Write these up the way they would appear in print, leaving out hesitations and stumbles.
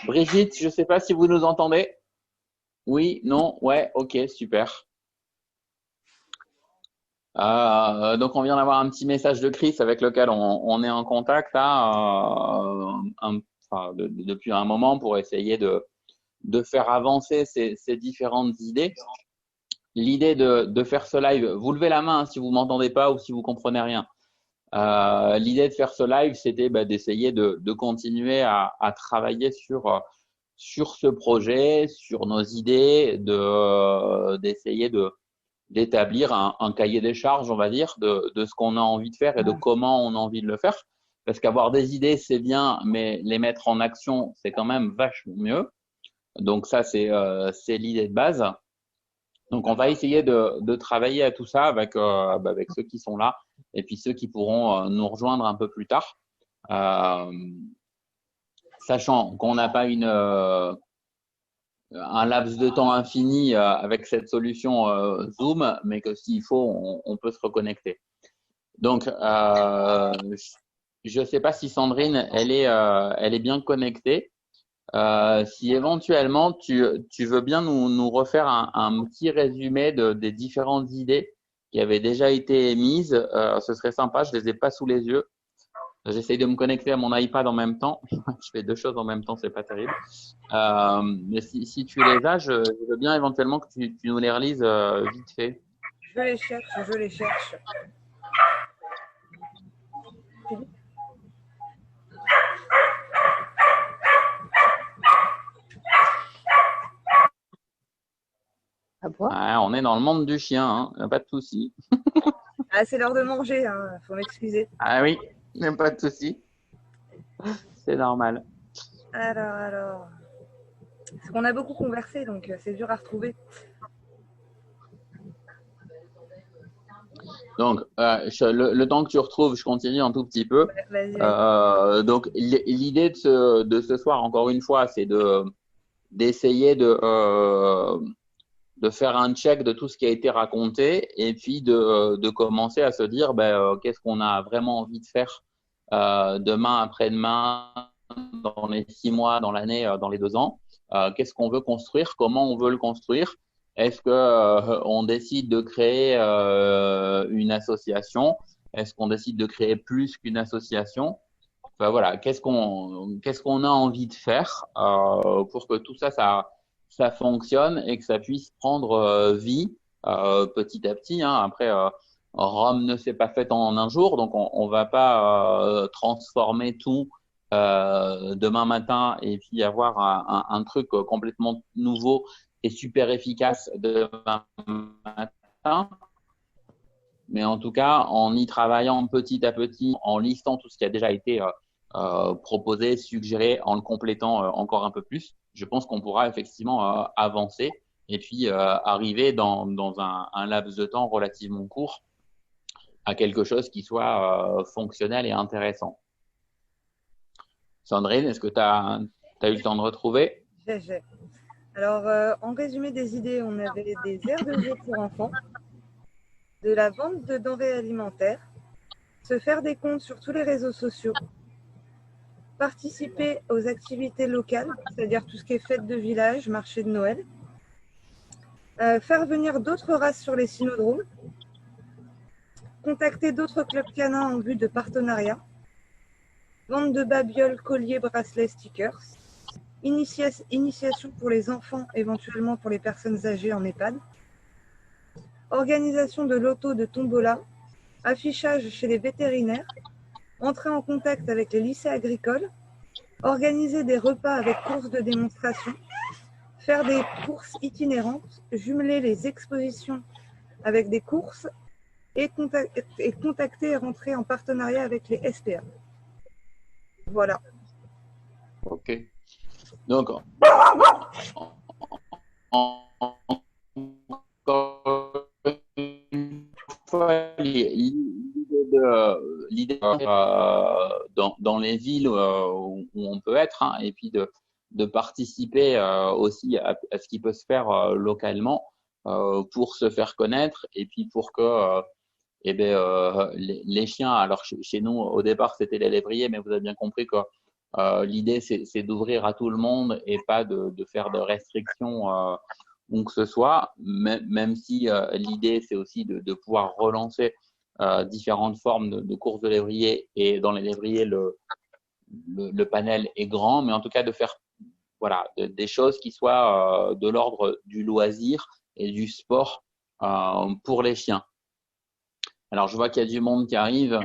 Brigitte, je ne sais pas si vous nous entendez. Oui, non, ouais, ok, super. Donc on vient d'avoir un petit message de Chris avec lequel on est en contact là, depuis un moment pour essayer de faire avancer ces différentes idées. L'idée de faire ce live, vous levez la main hein, si vous m'entendez pas ou si vous comprenez rien. L'idée de faire ce live, c'était d'essayer de continuer à travailler sur ce projet, sur nos idées, d'essayer d'établir un cahier des charges, on va dire, de ce qu'on a envie de faire et de comment on a envie de le faire. Parce qu'avoir des idées, c'est bien, mais les mettre en action, c'est quand même vachement mieux. Donc ça, c'est l'idée de base. Donc on va essayer de travailler à tout ça avec ceux qui sont là et puis ceux qui pourront nous rejoindre un peu plus tard. Euh, Sachant qu'on n'a pas un laps de temps infini avec cette solution Zoom, mais que s'il faut, on peut se reconnecter. Donc, je ne sais pas si Sandrine, elle est bien connectée. Si éventuellement tu veux bien nous refaire un petit résumé des différentes idées qui avaient déjà été émises, ce serait sympa. Je les ai pas sous les yeux. J'essaye de me connecter à mon iPad en même temps. Je fais deux choses en même temps, c'est pas terrible. Mais si tu les as, je veux bien éventuellement que tu nous les relises vite fait. Je les cherche, je les cherche. À boire. Ouais, on est dans le monde du chien, hein, pas de souci. Ah, c'est l'heure de manger, hein. Faut m'excuser. Ah oui, pas de souci. C'est normal. Alors. Parce qu'on a beaucoup conversé, donc c'est dur à retrouver. Donc, le temps que tu retrouves, je continue un tout petit peu. Vas-y. Donc, l'idée de ce soir, encore une fois, c'est d'essayer de faire un check de tout ce qui a été raconté et puis de commencer à se dire qu'est-ce qu'on a vraiment envie de faire demain, après-demain, dans les 6 mois, dans l'année, dans les 2 ans. Qu'est-ce qu'on veut construire, comment on veut le construire. Est-ce que on décide de créer une association? Est-ce qu'on décide de créer plus qu'une association? Enfin, voilà, qu'est-ce qu'on a envie de faire pour que tout ça fonctionne et que ça puisse prendre vie petit à petit. Hein. Après, Rome ne s'est pas faite en un jour, donc on va pas transformer tout demain matin et puis avoir un truc complètement nouveau et super efficace demain matin. Mais en tout cas, en y travaillant petit à petit, en listant tout ce qui a déjà été proposé, suggéré, en le complétant encore un peu plus, je pense qu'on pourra effectivement avancer et puis arriver dans un laps de temps relativement court à quelque chose qui soit fonctionnel et intéressant. Sandrine, est-ce que tu as eu le temps de retrouver? J'ai. Alors, en résumé des idées, on avait des aires de jeu pour enfants, de la vente de denrées alimentaires, se faire des comptes sur tous les réseaux sociaux, participer aux activités locales, c'est-à-dire tout ce qui est fête de village, marché de Noël, faire venir d'autres races sur les cynodromes, contacter d'autres clubs canins en vue de partenariat, vente de babioles, colliers, bracelets, stickers, initiation pour les enfants, éventuellement pour les personnes âgées en EHPAD, organisation de loto de tombola, affichage chez les vétérinaires, entrer en contact avec les lycées agricoles, organiser des repas avec courses de démonstration, faire des courses itinérantes, jumeler les expositions avec des courses et contacter et rentrer en partenariat avec les SPA. Voilà. Ok. Donc, encore une fois, l'idée dans les villes où on peut être hein, et puis de participer aussi à ce qui peut se faire localement pour se faire connaître et puis pour que les chiens, alors chez nous au départ c'était les lévriers, mais vous avez bien compris que L'idée, c'est d'ouvrir à tout le monde et pas de faire de restrictions où que ce soit, même si l'idée, c'est aussi de pouvoir relancer différentes formes de courses de lévrier. Et dans les lévriers, le panel est grand, mais en tout cas de faire des choses qui soient de l'ordre du loisir et du sport pour les chiens. Alors, je vois qu'il y a du monde qui arrive.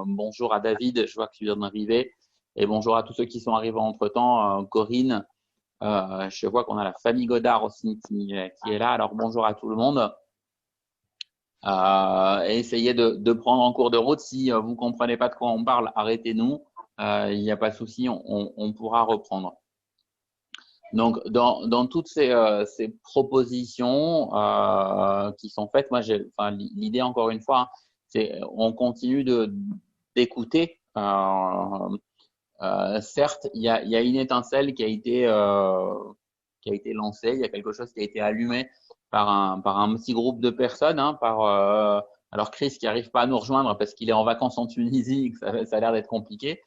Bonjour à David, je vois que tu viens d'arriver. Et bonjour à tous ceux qui sont arrivés entre-temps. Corinne, je vois qu'on a la famille Godard aussi qui est là. Alors, bonjour à tout le monde. Et essayez de prendre en cours de route. Si vous ne comprenez pas de quoi on parle, arrêtez-nous. Il n'y a pas de souci, on pourra reprendre. Donc, dans toutes ces propositions qui sont faites, moi, l'idée, encore une fois, c'est on continue d'écouter. Certes, il y a une étincelle qui a été lancée, il y a quelque chose qui a été allumé par un petit groupe de personnes, alors Chris qui arrive pas à nous rejoindre parce qu'il est en vacances en Tunisie, ça a l'air d'être compliqué.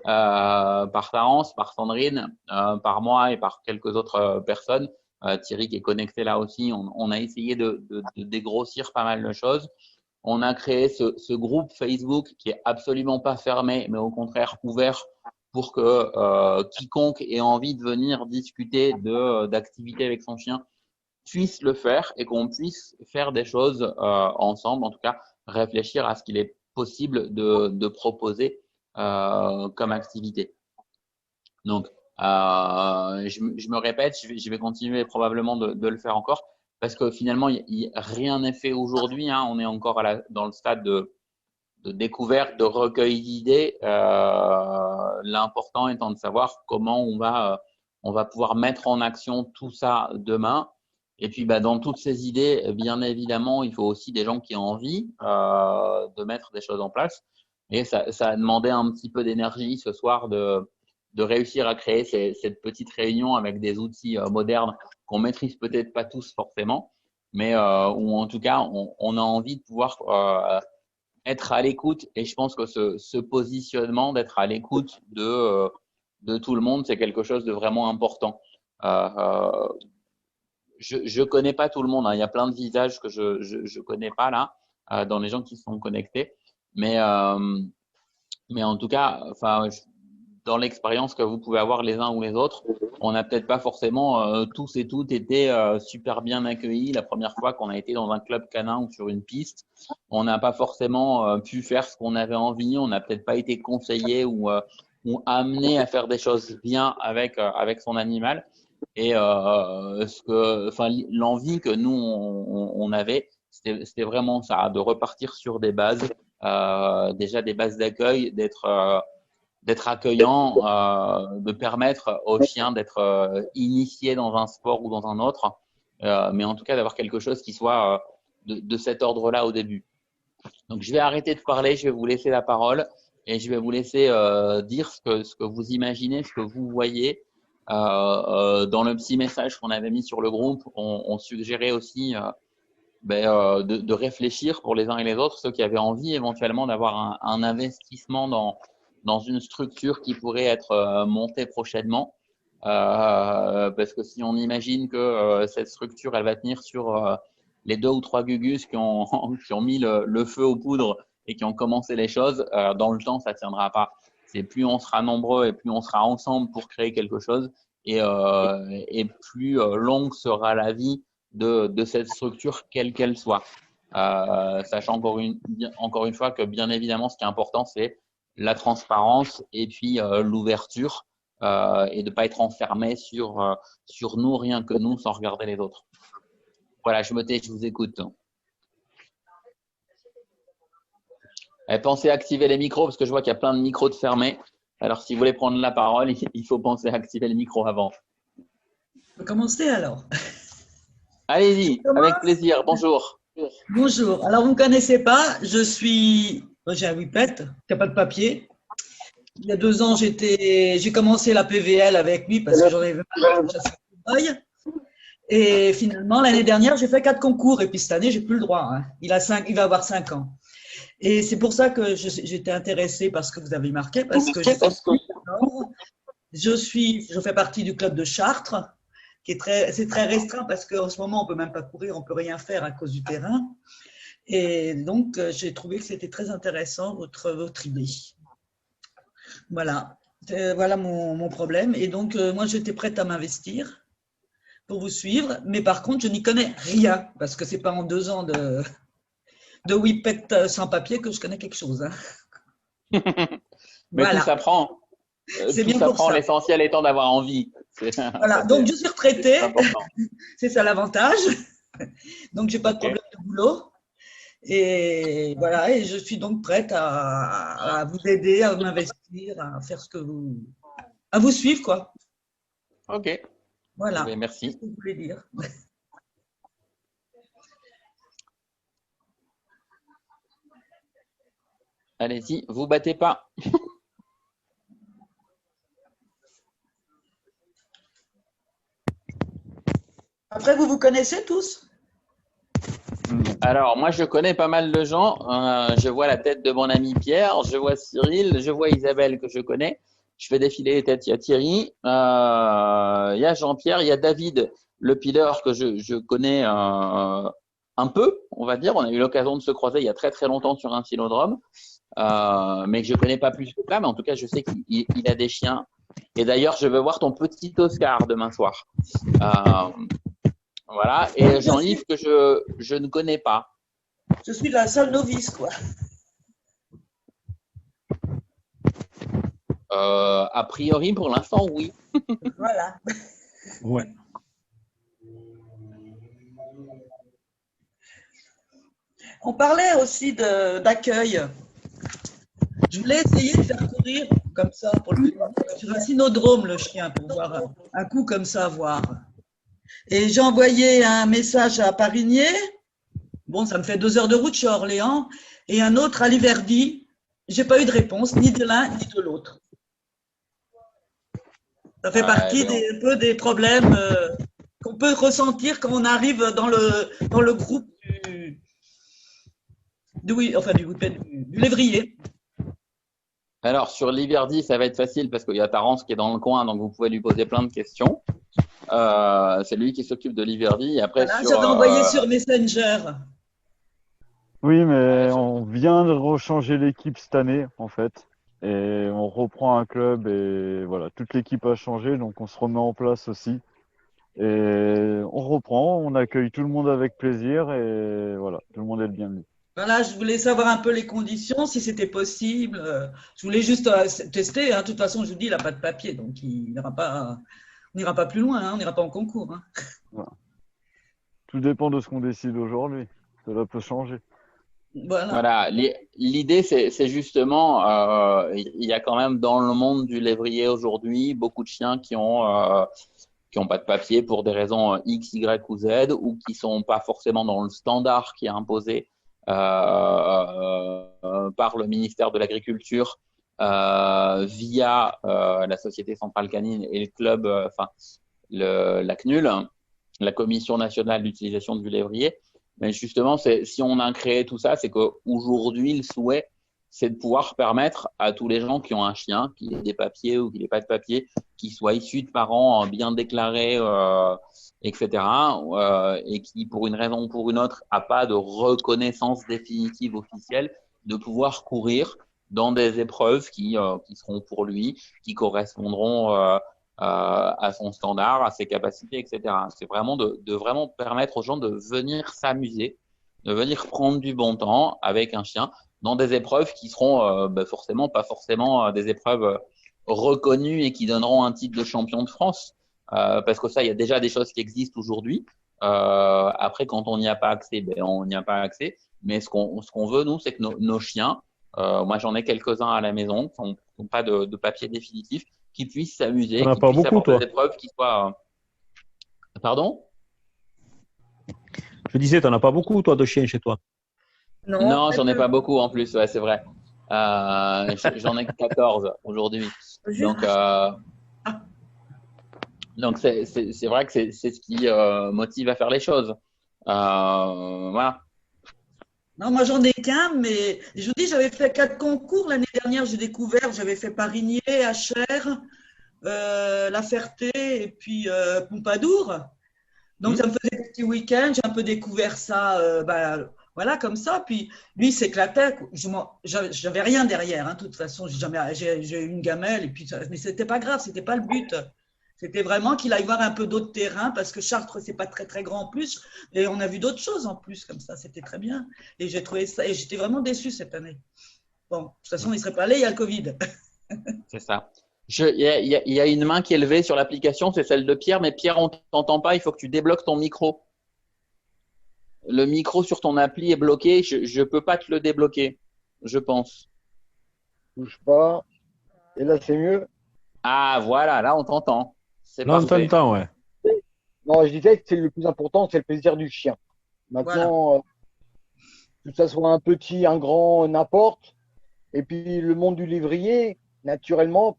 Par Tarence, par Sandrine, par moi et par quelques autres personnes. Thierry qui est connecté là aussi. On a essayé de dégrossir pas mal de choses. On a créé ce groupe Facebook qui est absolument pas fermé, mais au contraire ouvert pour que quiconque ait envie de venir discuter d'activités avec son chien puisse le faire et qu'on puisse faire des choses ensemble. En tout cas, réfléchir à ce qu'il est possible de proposer comme activité. Donc, je me répète, je vais continuer probablement de le faire encore parce que finalement, rien n'est fait aujourd'hui. On est encore dans le stade de découverte, de recueil d'idées. L'important étant de savoir comment on va pouvoir mettre en action tout ça demain. Et puis, dans toutes ces idées, bien évidemment, il faut aussi des gens qui ont envie de mettre des choses en place. Et ça a demandé un petit peu d'énergie ce soir de réussir à créer cette petite réunion avec des outils modernes qu'on maîtrise peut-être pas tous forcément, mais où en tout cas on a envie de pouvoir être à l'écoute. Et je pense que ce positionnement d'être à l'écoute de tout le monde, c'est quelque chose de vraiment important. Je connais pas tout le monde. Il y a plein de visages que je connais pas là dans les gens qui sont connectés. Mais en tout cas, dans l'expérience que vous pouvez avoir les uns ou les autres, on n'a peut-être pas forcément tous et toutes été super bien accueillis la première fois qu'on a été dans un club canin ou sur une piste. On n'a pas forcément pu faire ce qu'on avait envie. On n'a peut-être pas été conseillé ou amené à faire des choses bien avec son animal. Et l'envie que nous on avait, c'était vraiment ça, de repartir sur des bases. Déjà des bases d'accueil, d'être accueillant, de permettre aux chiens d'être initiés dans un sport ou dans un autre, mais en tout cas d'avoir quelque chose qui soit de cet ordre-là au début. Donc je vais arrêter de parler, je vais vous laisser la parole et je vais vous laisser dire ce que vous imaginez, ce que vous voyez. Dans le petit message qu'on avait mis sur le groupe, on suggérait aussi de réfléchir pour les uns et les autres, ceux qui avaient envie éventuellement d'avoir un investissement dans une structure qui pourrait être montée prochainement. Parce que si on imagine que cette structure, elle va tenir sur les 2 ou 3 gugus qui ont mis le feu aux poudres et qui ont commencé les choses, dans le temps, ça tiendra pas. C'est plus on sera nombreux et plus on sera ensemble pour créer quelque chose et plus longue sera la vie de cette structure, quelle qu'elle soit. Sachant encore une fois que bien évidemment, ce qui est important, c'est la transparence et puis l'ouverture et de pas être enfermé sur nous, rien que nous, sans regarder les autres. Voilà, je me tais, je vous écoute. Pensez à activer les micros parce que je vois qu'il y a plein de micros de fermés. Alors, si vous voulez prendre la parole, il faut penser à activer le micro avant. On peut commencer alors. Allez-y, avec plaisir. Bonjour. Bonjour. Alors, vous ne me connaissez pas, j'ai un whippet qui n'a pas de papier. Il y a 2 ans, j'ai commencé la PVL avec lui parce que j'en ai vu un. Et finalement, l'année dernière, j'ai fait 4 concours et puis cette année, j'ai plus le droit. Il va avoir 5 ans. Et c'est pour ça que j'étais intéressée par ce que vous avez marqué, parce que j'ai fait D'accord. Je fais partie du club de Chartres, c'est très restreint parce qu'en ce moment, on peut même pas courir, on peut rien faire à cause du terrain. Et donc, j'ai trouvé que c'était très intéressant votre idée. Voilà, voilà mon problème. Et donc, moi, j'étais prête à m'investir pour vous suivre, mais par contre, je n'y connais rien parce que c'est pas en 2 ans de whippet sans papier que je connais quelque chose. Hein. Mais Voilà. tout s'apprend. C'est Tout bien pour s'apprend, ça. l'essentiel étant d'avoir envie. Voilà, donc je suis retraitée, c'est important. c'est ça l'avantage. Donc, j'ai pas de Ok. problème de boulot. Et voilà, et je suis donc prête à vous aider, à m'investir, à faire à vous suivre, quoi. Ok. Eh Voilà. bien, C'est merci. ce que je voulais dire. Allez-y, vous battez pas. Après, vous vous connaissez tous? Alors, moi, je connais pas mal de gens. Je vois la tête de mon ami Pierre, je vois Cyril, je vois Isabelle que je connais. Je fais défiler les têtes. Il y a Thierry, il y a Jean-Pierre, il y a David, le pileur que je connais un peu, on va dire. On a eu l'occasion de se croiser il y a très très longtemps sur un cylindrome, mais que je connais pas plus que ça. Mais en tout cas, je sais qu'il a des chiens. Et d'ailleurs, je veux voir ton petit Oscar demain soir. Voilà. Et Jean-Yves que je ne connais pas. Je suis la seule novice, quoi. A priori, pour l'instant, oui. Voilà. Ouais. On parlait aussi d'accueil. Je voulais essayer de faire courir comme ça sur un cynodrome le chien pour voir un coup comme ça voir. Et j'ai envoyé un message à Parigné. Bon, ça me fait 2 heures de route chez Orléans. Et un autre à Liverdy. J'ai pas eu de réponse, ni de l'un ni de l'autre. Ça fait partie un peu des problèmes qu'on peut ressentir quand on arrive dans le groupe du lévrier. Alors, sur Liverdy, ça va être facile parce qu'il y a Tarence qui est dans le coin, donc vous pouvez lui poser plein de questions. C'est lui qui s'occupe de Liverdy. Et après, Voilà, j'avais envoyé sur Messenger. Oui, mais on vient de rechanger l'équipe cette année, en fait. Et on reprend un club et voilà, toute l'équipe a changé, donc on se remet en place aussi. Et on reprend, on accueille tout le monde avec plaisir et voilà, tout le monde est le bienvenu. Voilà, je voulais savoir un peu les conditions, si c'était possible. Je voulais juste tester. Hein. De toute façon, je vous dis, il n'a pas de papier, donc on n'ira pas plus loin, hein. On n'ira pas en concours. Hein. Voilà. Tout dépend de ce qu'on décide aujourd'hui. Cela peut changer. Voilà. L'idée, c'est justement, il y a quand même dans le monde du lévrier aujourd'hui beaucoup de chiens qui ont pas de papier pour des raisons X, Y ou Z, ou qui sont pas forcément dans le standard qui est imposé par le ministère de l'Agriculture via la Société Centrale Canine et le club, la CNUL, la Commission nationale d'utilisation du lévrier. Mais justement, si on a créé tout ça, c'est qu'aujourd'hui, le souhait, c'est de pouvoir permettre à tous les gens qui ont un chien, qui ait des papiers ou qui n'ait pas de papiers, qui soient issus de parents bien déclarés, etc., et qui, pour une raison ou pour une autre, a pas de reconnaissance définitive officielle, de pouvoir courir dans des épreuves qui seront pour lui, qui correspondront à son standard, à ses capacités, etc. C'est vraiment de vraiment permettre aux gens de venir s'amuser, de venir prendre du bon temps avec un chien dans des épreuves qui seront forcément pas forcément des épreuves reconnues et qui donneront un titre de champion de France, parce que ça, il y a déjà des choses qui existent aujourd'hui. Après, quand on n'y a pas accès, on n'y a pas accès. Mais ce qu'on veut, nous, c'est que nos chiens, moi j'en ai quelques-uns à la maison, qui n'ont pas de papier définitif, qui puissent s'amuser, T'en as qui pas puissent beaucoup, avoir toi? des épreuves qui soient. Pardon? Je disais, t'en as pas beaucoup, toi, de chiens chez toi? Non, j'en ai pas beaucoup en plus, ouais, c'est vrai. J'en ai 14 aujourd'hui. Donc c'est vrai que c'est ce qui motive à faire les choses. Voilà. Non, moi j'en ai qu'un, mais je vous dis, j'avais fait 4 concours l'année dernière. J'ai découvert, j'avais fait Parigné, Achères, La Ferté et puis Pompadour. Donc ça me faisait des petits week-ends. J'ai un peu découvert ça, voilà, comme ça. Puis lui, il s'éclatait. J'avais rien derrière. Hein, de toute façon, j'ai eu une gamelle et puis, mais c'était pas grave, c'était pas le but. C'était vraiment qu'il aille voir un peu d'autres terrains parce que Chartres, c'est pas très très grand en plus. Et on a vu d'autres choses en plus comme ça. C'était très bien. Et j'ai trouvé ça. Et j'étais vraiment déçue cette année. Bon, de toute façon, il serait pas allé. Il y a le Covid. C'est ça. Il y a une main qui est levée sur l'application, c'est celle de Pierre, mais Pierre, on t'entend pas, il faut que tu débloques ton micro. Le micro sur ton appli est bloqué, je peux pas te le débloquer, je pense. Bouge pas. Et là, c'est mieux. Ah, voilà, là on t'entend. C'est Là, on parfait. t'entend, ouais. Non, je disais que c'est le plus important, c'est le plaisir du chien. Voilà. Maintenant, que ça soit un petit, un grand, n'importe. Et puis, le monde du lévrier, naturellement,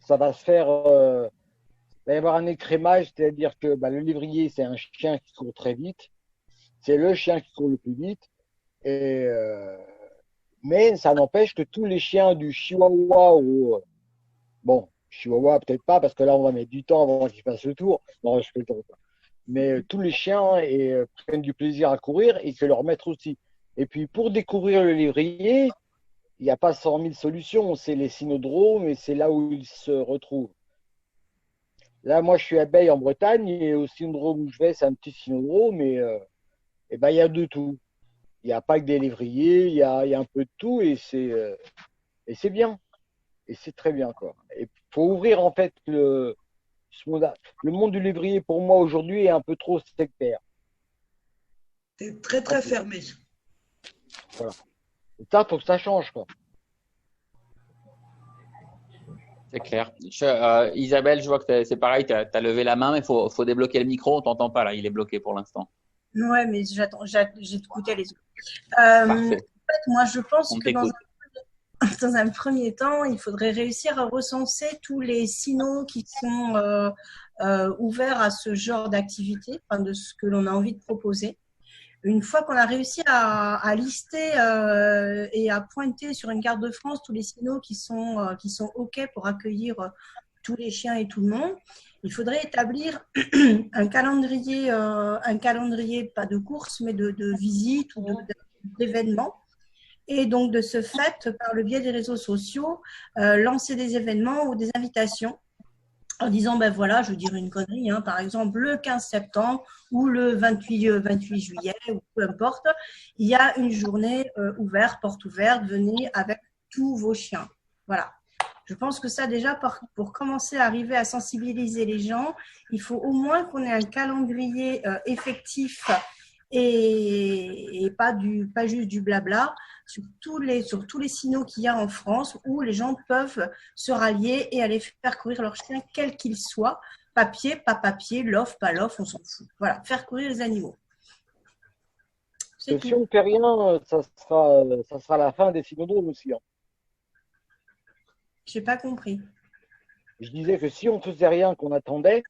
ça va se faire. Il va y avoir un écrémage, c'est-à-dire que le lévrier, c'est un chien qui court très vite. C'est le chien qui court le plus vite. Et, mais ça n'empêche que tous les chiens du chihuahua au. Bon, chihuahua, peut-être pas, parce que là, on va mettre du temps avant qu'il fasse le tour. Non, je fais le tour. Mais tous les chiens prennent du plaisir à courir et c'est leur maître aussi. Et puis, pour découvrir le lévrier, il n'y a pas 100 000 solutions. C'est les cynodromes et c'est là où ils se retrouvent. Là, moi, je suis à Beille en Bretagne et au cynodrome où je vais, c'est un petit cynodrome et il y a de tout. Il n'y a pas que des lévriers, il y a un peu de tout et c'est bien. Et c'est très bien, quoi. Et il faut ouvrir, en fait, le monde du lévrier, pour moi, aujourd'hui, est un peu trop sectaire. C'est très très fermé. Voilà. Et ça, il faut que ça change, quoi. C'est clair. Isabelle, je vois que c'est pareil, tu as levé la main, mais faut débloquer le micro, on t'entend pas là, il est bloqué pour l'instant. Ouais, mais j'ai écouté les autres. Parfait. En fait, moi, je pense On que dans t'écoute. un premier temps, il faudrait réussir à recenser tous les sinos qui sont ouverts à ce genre d'activité, enfin, de ce que l'on a envie de proposer. Une fois qu'on a réussi à lister et à pointer sur une carte de France tous les sinos qui sont OK pour accueillir tous les chiens et tout le monde, il faudrait établir un calendrier, pas de course, mais de visite ou d'événements. Et donc, de ce fait, par le biais des réseaux sociaux, lancer des événements ou des invitations en disant, ben voilà, je veux dire une connerie, hein, par exemple, le 15 septembre ou le 28 juillet, ou peu importe, il y a une journée ouverte, porte ouverte, venez avec tous vos chiens. Voilà. Je pense que ça, déjà, pour commencer à arriver à sensibiliser les gens, il faut au moins qu'on ait un calendrier effectif et pas juste du blabla sur tous les signaux qu'il y a en France où les gens peuvent se rallier et aller faire courir leur chien, quel qu'il soit, papier, pas papier, l'offre, pas l'offre, on s'en fout. Voilà, faire courir les animaux. Si on ne fait rien, ça sera la fin des cynodromes aussi. Hein. Je n'ai pas compris. Je disais que si on ne faisait rien, qu'on attendait,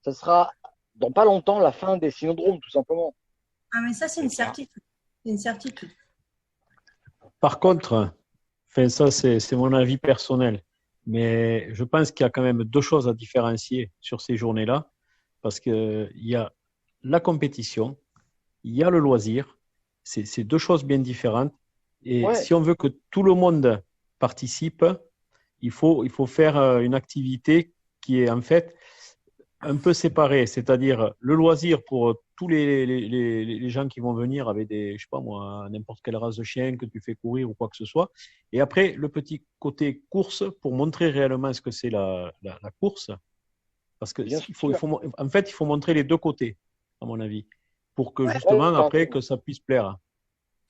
ça sera dans pas longtemps la fin des cynodromes, tout simplement. Ah, mais ça, c'est une certitude. C'est une certitude. Par contre, enfin, ça, c'est mon avis personnel, mais je pense qu'il y a quand même deux choses à différencier sur ces journées-là, parce qu'il y a la compétition, il y a le loisir, c'est deux choses bien différentes. Et Ouais. si on veut que tout le monde participe, il faut faire une activité qui est en fait un peu séparée, c'est-à-dire le loisir pour tous les gens qui vont venir avec je sais pas moi, n'importe quelle race de chien que tu fais courir ou quoi que ce soit. Et après, le petit côté course pour montrer réellement ce que c'est la course. Parce que en fait, il faut montrer les deux côtés, à mon avis, pour que justement, après, que ça puisse plaire.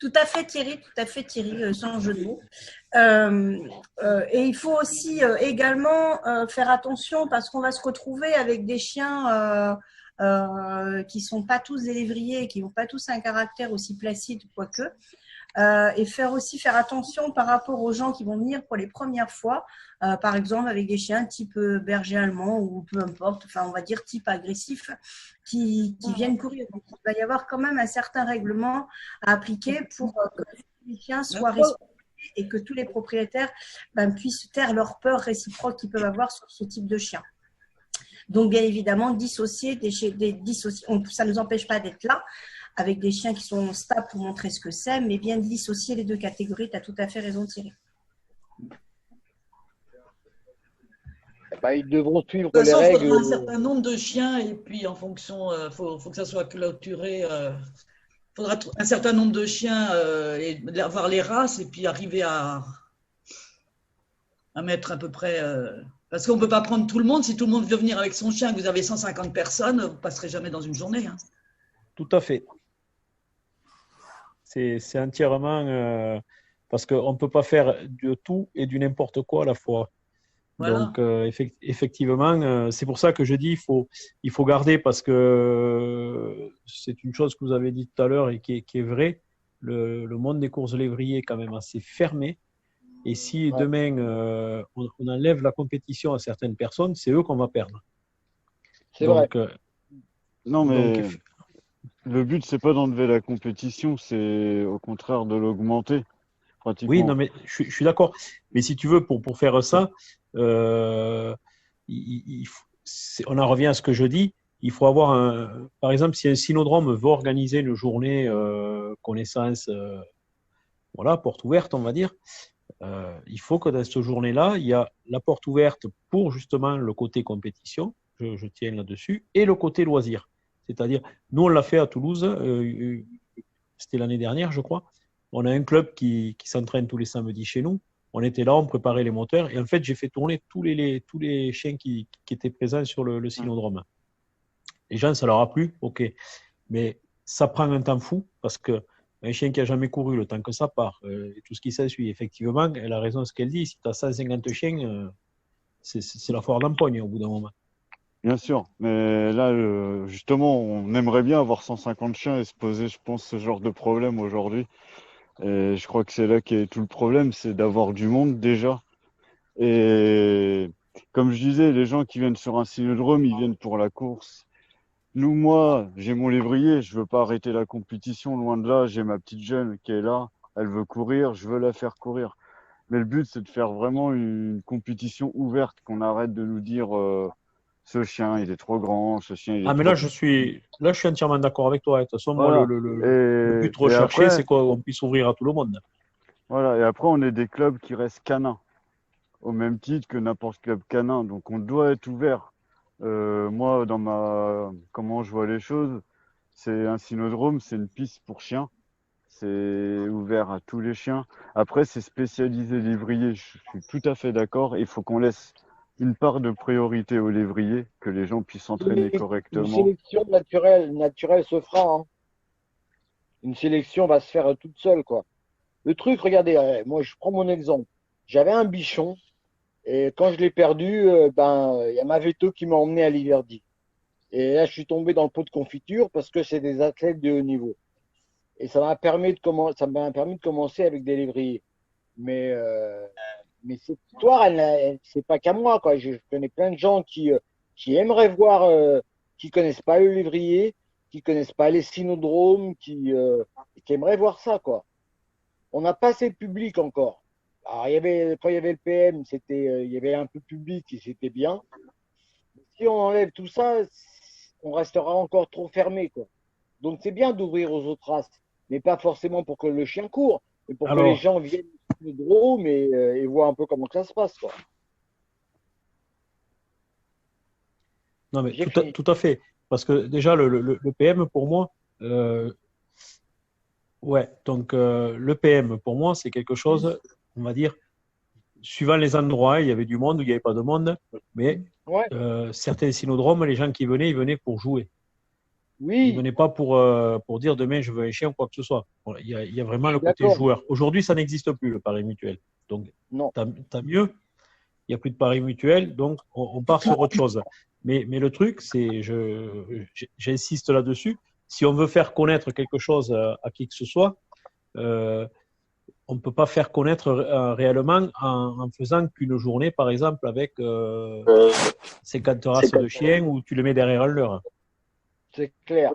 Tout à fait Thierry, sans jeu de mots. Et il faut aussi également faire attention parce qu'on va se retrouver avec des chiens qui sont pas tous des lévriers, qui n'ont pas tous un caractère aussi placide, quoique. et faire attention par rapport aux gens qui vont venir pour les premières fois, par exemple avec des chiens type berger allemand ou peu importe, enfin on va dire type agressif, qui viennent courir. Donc, il va y avoir quand même un certain règlement à appliquer pour que les chiens soient respectés et que tous les propriétaires puissent taire leur peur réciproque qu'ils peuvent avoir sur ce type de chien. Donc, bien évidemment, dissocier ça ne nous empêche pas d'être là avec des chiens qui sont stables pour montrer ce que c'est, mais bien dissocier les deux catégories. Tu as tout à fait raison, Thierry. Ils devront suivre De toute les façon, il règles. faudra un certain nombre de chiens et puis en fonction, faut que ça soit clôturé. Il faudra un certain nombre de chiens et avoir les races et puis arriver à mettre à peu près. Parce qu'on ne peut pas prendre tout le monde. Si tout le monde veut venir avec son chien, que vous avez 150 personnes, vous ne passerez jamais dans une journée. Hein. Tout à fait. C'est entièrement parce qu'on ne peut pas faire de tout et du n'importe quoi à la fois. Voilà. Donc, effectivement, c'est pour ça que je dis il faut garder, parce que c'est une chose que vous avez dit tout à l'heure et qui est vraie. Le monde des courses lévriers est quand même assez fermé. Et si demain, on enlève la compétition à certaines personnes, c'est eux qu'on va perdre. C'est vrai. Non, mais le but, c'est pas d'enlever la compétition, c'est au contraire de l'augmenter, pratiquement. Oui, non, mais je suis d'accord. Mais si tu veux, pour faire ça, on en revient à ce que je dis. Il faut avoir par exemple, si un cynodrome veut organiser une journée connaissance, voilà, porte ouverte, on va dire, il faut que dans cette journée-là, il y a la porte ouverte pour justement le côté compétition, je tiens là-dessus, et le côté loisir. C'est-à-dire, nous, on l'a fait à Toulouse, c'était l'année dernière, je crois. On a un club qui s'entraîne tous les samedis chez nous. On était là, on préparait les moteurs. Et en fait, j'ai fait tourner tous les chiens qui étaient présents sur le cynodrome. Les gens, ça leur a plu, ok. Mais ça prend un temps fou parce qu'un chien qui n'a jamais couru, le temps que ça part, et tout ce qui s'ensuit, effectivement, elle a raison ce qu'elle dit. Si tu as 150 chiens, c'est la foire d'empoigne au bout d'un moment. Bien sûr, mais là, justement, on aimerait bien avoir 150 chiens et se poser, je pense, ce genre de problème aujourd'hui. Et je crois que c'est là qu'est tout le problème, c'est d'avoir du monde déjà. Et comme je disais, les gens qui viennent sur un cynodrome, ils viennent pour la course. Moi, j'ai mon lévrier, je veux pas arrêter la compétition, loin de là. J'ai ma petite jeune qui est là, elle veut courir, je veux la faire courir. Mais le but, c'est de faire vraiment une compétition ouverte, qu'on arrête de nous dire ce chien, il est trop grand, ce chien, il est mais trop... là, je suis entièrement d'accord avec toi. De toute façon, Voilà. moi, le but recherché, c'est qu'on puisse ouvrir à tout le monde. Voilà, et après, on est des clubs qui restent canins, au même titre que n'importe quel club canin. Donc, on doit être ouvert. Moi, comment je vois les choses, c'est un cynodrome, c'est une piste pour chiens. C'est ouvert à tous les chiens. Après, c'est spécialisé lévrier. Je suis tout à fait d'accord. Il faut qu'on laisse une part de priorité aux lévriers, que les gens puissent s'entraîner correctement. Une sélection naturelle se fera. Hein. Une sélection va se faire toute seule, quoi. Le truc, regardez, moi, je prends mon exemple. J'avais un bichon, et quand je l'ai perdu, il y a ma veto qui m'a emmené à Liverdy. Et là, je suis tombé dans le pot de confiture parce que c'est des athlètes de haut niveau. Et ça m'a permis de commencer avec des lévriers. Mais cette histoire, c'est pas qu'à moi, quoi. Je connais plein de gens qui aimeraient voir, qui connaissent pas le lévrier, qui connaissent pas les cynodromes, qui aimeraient voir ça, quoi. On n'a pas assez de public encore. Alors, quand il y avait le PM, il y avait un peu de public et c'était bien. Si on enlève tout ça, on restera encore trop fermé, quoi. Donc, c'est bien d'ouvrir aux autres races, mais pas forcément pour que le chien court, mais pour que les gens viennent au drôme et voient un peu comment ça se passe, quoi. Non, mais tout à fait. Parce que déjà, le PM, pour moi, le PM, pour moi, c'est quelque chose, on va dire, suivant les endroits, il y avait du monde, il n'y avait pas de monde, mais certains cynodromes, les gens qui venaient, ils venaient pour jouer. Oui. Ils ne venaient pas pour dire demain je veux un chien ou quoi que ce soit. Bon, il y a vraiment le côté joueur. Aujourd'hui, ça n'existe plus, le pari mutuel. Donc, tant mieux. Il n'y a plus de pari mutuel, donc on part sur autre chose. Mais le truc, c'est, j'insiste là-dessus, si on veut faire connaître quelque chose à qui que ce soit, on ne peut pas faire connaître réellement en faisant qu'une journée, par exemple, avec 50 races de chiens où tu les mets derrière un leurre. C'est clair.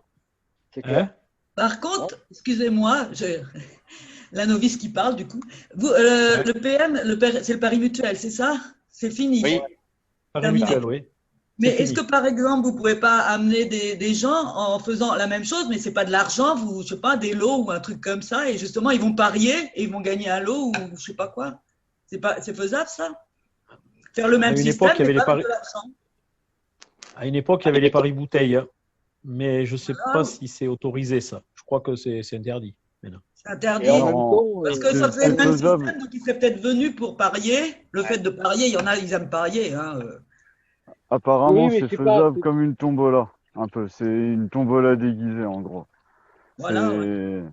C'est clair. Hein? Par contre, excusez-moi, la novice qui parle du coup. Vous, Ouais. le PM, c'est le pari mutuel, c'est ça? C'est fini. Oui. Pari Terminé. mutuel, oui. Mais C'est est-ce fini. que par exemple, vous pouvez pas amener des gens en faisant la même chose, mais c'est pas de l'argent, vous, je sais pas, des lots ou un truc comme ça, et justement ils vont parier et ils vont gagner un lot ou je sais pas quoi. C'est faisable ça? Faire le même une système, époque, il y avait mais les pas paris. de l'argent. À une époque, il y avait les paris bouteilles, hein. Mais je ne sais Ah, pas si c'est autorisé, ça. Je crois que c'est interdit maintenant. c'est interdit. Et en même Non, temps, Parce que ça c'est fait le même faisable. système, donc ils seraient peut-être venus pour parier. Le fait de parier, il y en a, ils aiment parier. Hein. Apparemment, oui, mais c'est c'est pas. faisable comme une tombola, un peu. C'est une tombola déguisée, en gros. Voilà. Ouais. C'est...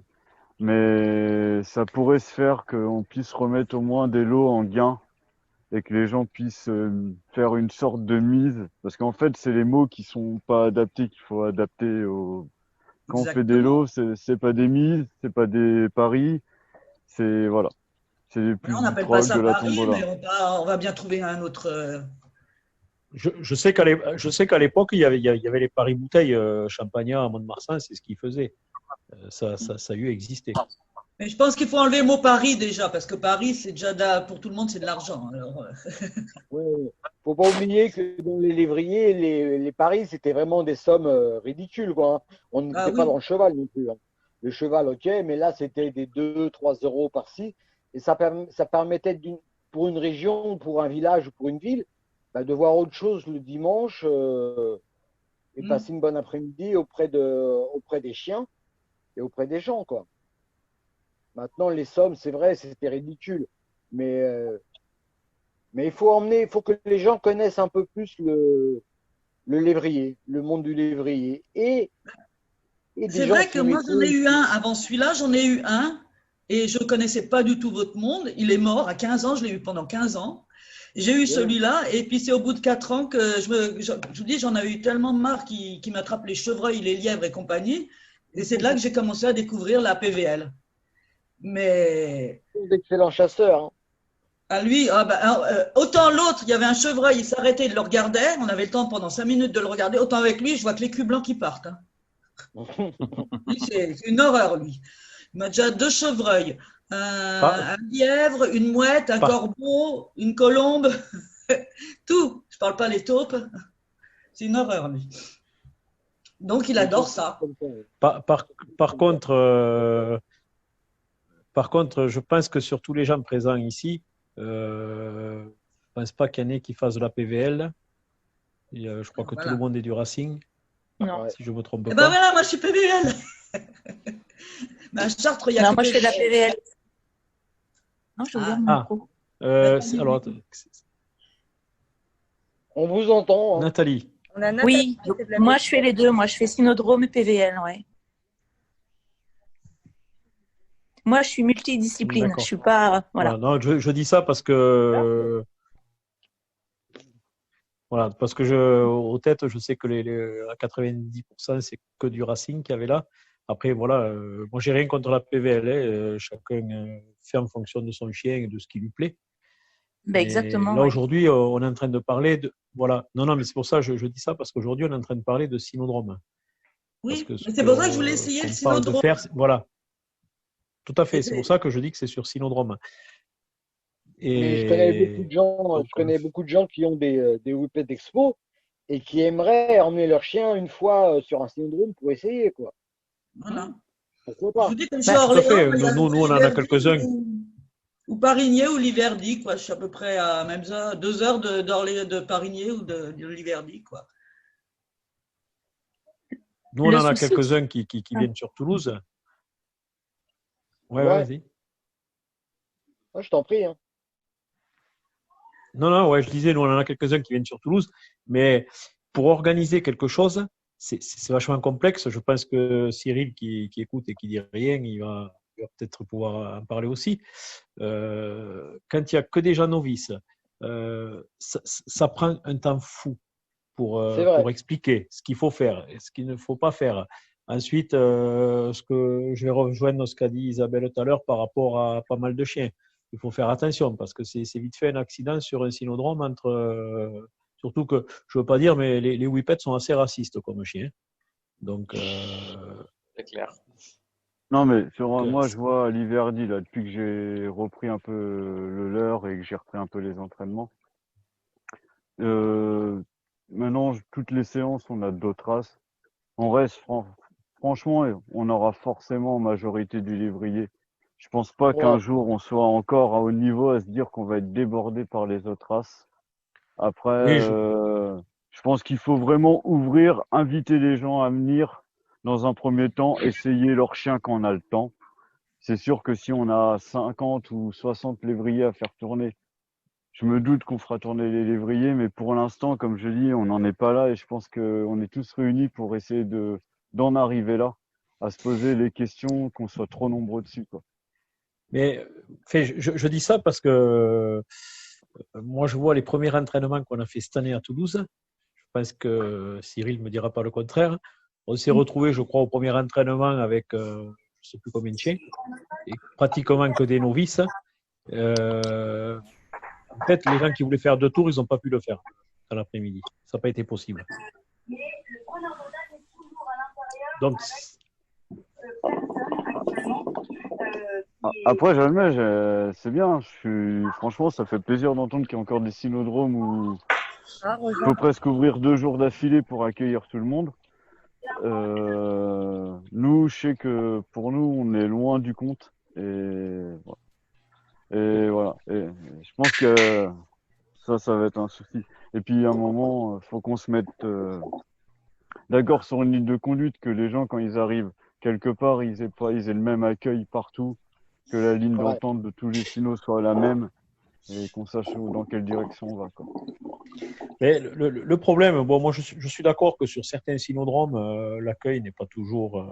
Mais ça pourrait se faire qu'on puisse remettre au moins des lots en gain et que les gens puissent faire une sorte de mise. Parce qu'en fait, c'est les mots qui sont pas adaptés qu'il faut adapter au... Quand on fait des Exactement. lots, c'est pas des mises, c'est pas des paris, c'est voilà, c'est plus On du n'appelle pas troc, ça de la pari, mais tombola. on va bien trouver un autre. Je sais qu'à l'époque, il y avait les paris bouteilles Champagnat à Mont-de-Marsan, c'est ce qu'ils faisaient. Ça a eu existé. Mais je pense qu'il faut enlever le mot pari déjà, parce que Paris, c'est déjà pour tout le monde, c'est de l'argent. Alors, Ouais. Faut pas oublier que dans les lévriers, les paris, c'était vraiment des sommes ridicules, quoi, hein. On n'était ah pas oui, dans le cheval non plus, hein. Le cheval, ok, mais là, c'était des 2, 3 euros par-ci. Et ça permettait, pour une région, pour un village ou pour une ville, bah, de voir autre chose le dimanche et Mm. passer une bonne après-midi auprès des chiens et auprès des gens, quoi. Maintenant, les sommes, c'est vrai, c'était ridicule. Mais, euh, mais il faut que les gens connaissent un peu plus le lévrier, le monde du lévrier. Et des c'est gens vrai que qui moi, j'en ai m'écoutent. eu un avant celui-là, j'en ai eu un, et je ne connaissais pas du tout votre monde. Il est mort à 15 ans, je l'ai eu pendant 15 ans. J'ai eu celui-là, et puis c'est au bout de 4 ans que je vous dis, j'en ai eu tellement marre qui m'attrape les chevreuils, les lièvres et compagnie. Et c'est de là que j'ai commencé à découvrir la PVL. Mais D'excellents chasseurs, hein. à lui, autant l'autre, il y avait un chevreuil, il s'arrêtait, il le regardait, on avait le temps pendant 5 minutes de le regarder, autant avec lui, je vois que les culs blancs qui partent. Hein. Lui, c'est une horreur, lui. Il m'a déjà 2 chevreuils, un lièvre, une mouette, un corbeau, une colombe, tout. Je parle pas les taupes. C'est une horreur, lui. Donc, il adore ça. Par contre, je pense que sur tous les gens présents ici, je ne pense pas qu'il y en ait qui fassent de la PVL. Et, je crois que tout le monde est du Racing, Non. si je ne me trompe Et pas. ben voilà, moi je suis PVL. Mais à Chartres, il y a Non, que moi je fais de la PVL. PVL. Non, je veux dire mon micro. Alors, On vous entend, hein. Nathalie. On a Nathalie Oui, qui fait de la moi je fais les deux. Moi je fais synodrome et PVL, ouais. Moi je suis multidiscipline. D'accord. Je suis pas. Voilà. Non, je dis ça parce que. Voilà, parce que aux têtes, je sais que à 90%, c'est que du Racing qu'il y avait là. Après, voilà, moi, j'ai rien contre la PVL. Chacun fait en fonction de son chien et de ce qui lui plaît. Ben, exactement. Là, ouais. aujourd'hui, on est en train de parler de. Voilà. Non, mais c'est pour ça que je dis ça, parce qu'aujourd'hui, on est en train de parler de synodrome. Oui, Parce que mais c'est pour ça que je voulais essayer le qu'on parle de synodrome. faire, voilà. Tout à fait. C'est pour ça que je dis que c'est sur synodrome. Mais je connais beaucoup de gens qui ont des Whippet Expo et qui aimeraient emmener leur chien une fois sur un synodrome pour essayer, quoi. Voilà. Pourquoi Je pas? vous dis comme Tout ça, à fait. Orléans, il y a Nous, on en a quelques-uns. Ou Parigné ou Liverdy, quoi. Je suis à peu près à même ça, 2 heures de Parigné ou de Liverdy, quoi. Nous, on Le en a souci- quelques-uns qui viennent sur Toulouse. Ouais, Ouais. vas-y. Ouais, je t'en prie, hein. Non, ouais, je disais, nous, on en a quelques-uns qui viennent sur Toulouse, mais pour organiser quelque chose, c'est vachement complexe. Je pense que Cyril, qui écoute et qui dit rien, il va peut-être pouvoir en parler aussi. Quand il n'y a que des gens novices, ça prend un temps fou C'est vrai. pour expliquer ce qu'il faut faire et ce qu'il ne faut pas faire. Ensuite, ce que je vais rejoindre ce qu'a dit Isabelle tout à l'heure par rapport à pas mal de chiens. Il faut faire attention parce que c'est vite fait un accident sur un cynodrome entre. Surtout que, je ne veux pas dire, mais les whippets sont assez racistes comme chiens. Donc, c'est clair. Non, mais moi, je vois l'Hiverdi, là, depuis que j'ai repris un peu le leur et que j'ai repris un peu les entraînements. Maintenant, toutes les séances, on a d'autres races. On reste, franchement, on aura forcément majorité du lévrier. Je pense pas qu'un jour, on soit encore à haut niveau à se dire qu'on va être débordé par les autres races. Après, je pense qu'il faut vraiment ouvrir, inviter les gens à venir. Dans un premier temps, essayer leur chien quand on a le temps. C'est sûr que si on a 50 ou 60 lévriers à faire tourner, je me doute qu'on fera tourner les lévriers, mais pour l'instant, comme je dis, on n'en est pas là et je pense qu'on est tous réunis pour essayer d'en arriver là, à se poser les questions, qu'on soit trop nombreux dessus, quoi. Mais je dis ça parce que moi, je vois les premiers entraînements qu'on a fait cette année à Toulouse. Je pense que Cyril ne me dira pas le contraire. On s'est retrouvés, je crois, au premier entraînement avec je ne sais plus combien de chiens, et pratiquement que des novices. En fait, les gens qui voulaient faire 2 tours, ils n'ont pas pu le faire dans l'après-midi. Ça n'a pas été possible. Donc, après, jamais, c'est bien. Franchement, ça fait plaisir d'entendre qu'il y a encore des cynodromes où il faut presque ouvrir 2 jours d'affilée pour accueillir tout le monde. Nous, je sais que pour nous, on est loin du compte et voilà. Et je pense que ça va être un souci. Et puis à un moment, faut qu'on se mette d'accord sur une ligne de conduite, que les gens, quand ils arrivent quelque part, ils aient le même accueil partout, que la ligne d'entente de tous les cynos soit la même et qu'on sache dans quelle direction on va, quoi. Mais le problème, bon, moi je suis d'accord que sur certains cynodromes, l'accueil n'est pas toujours,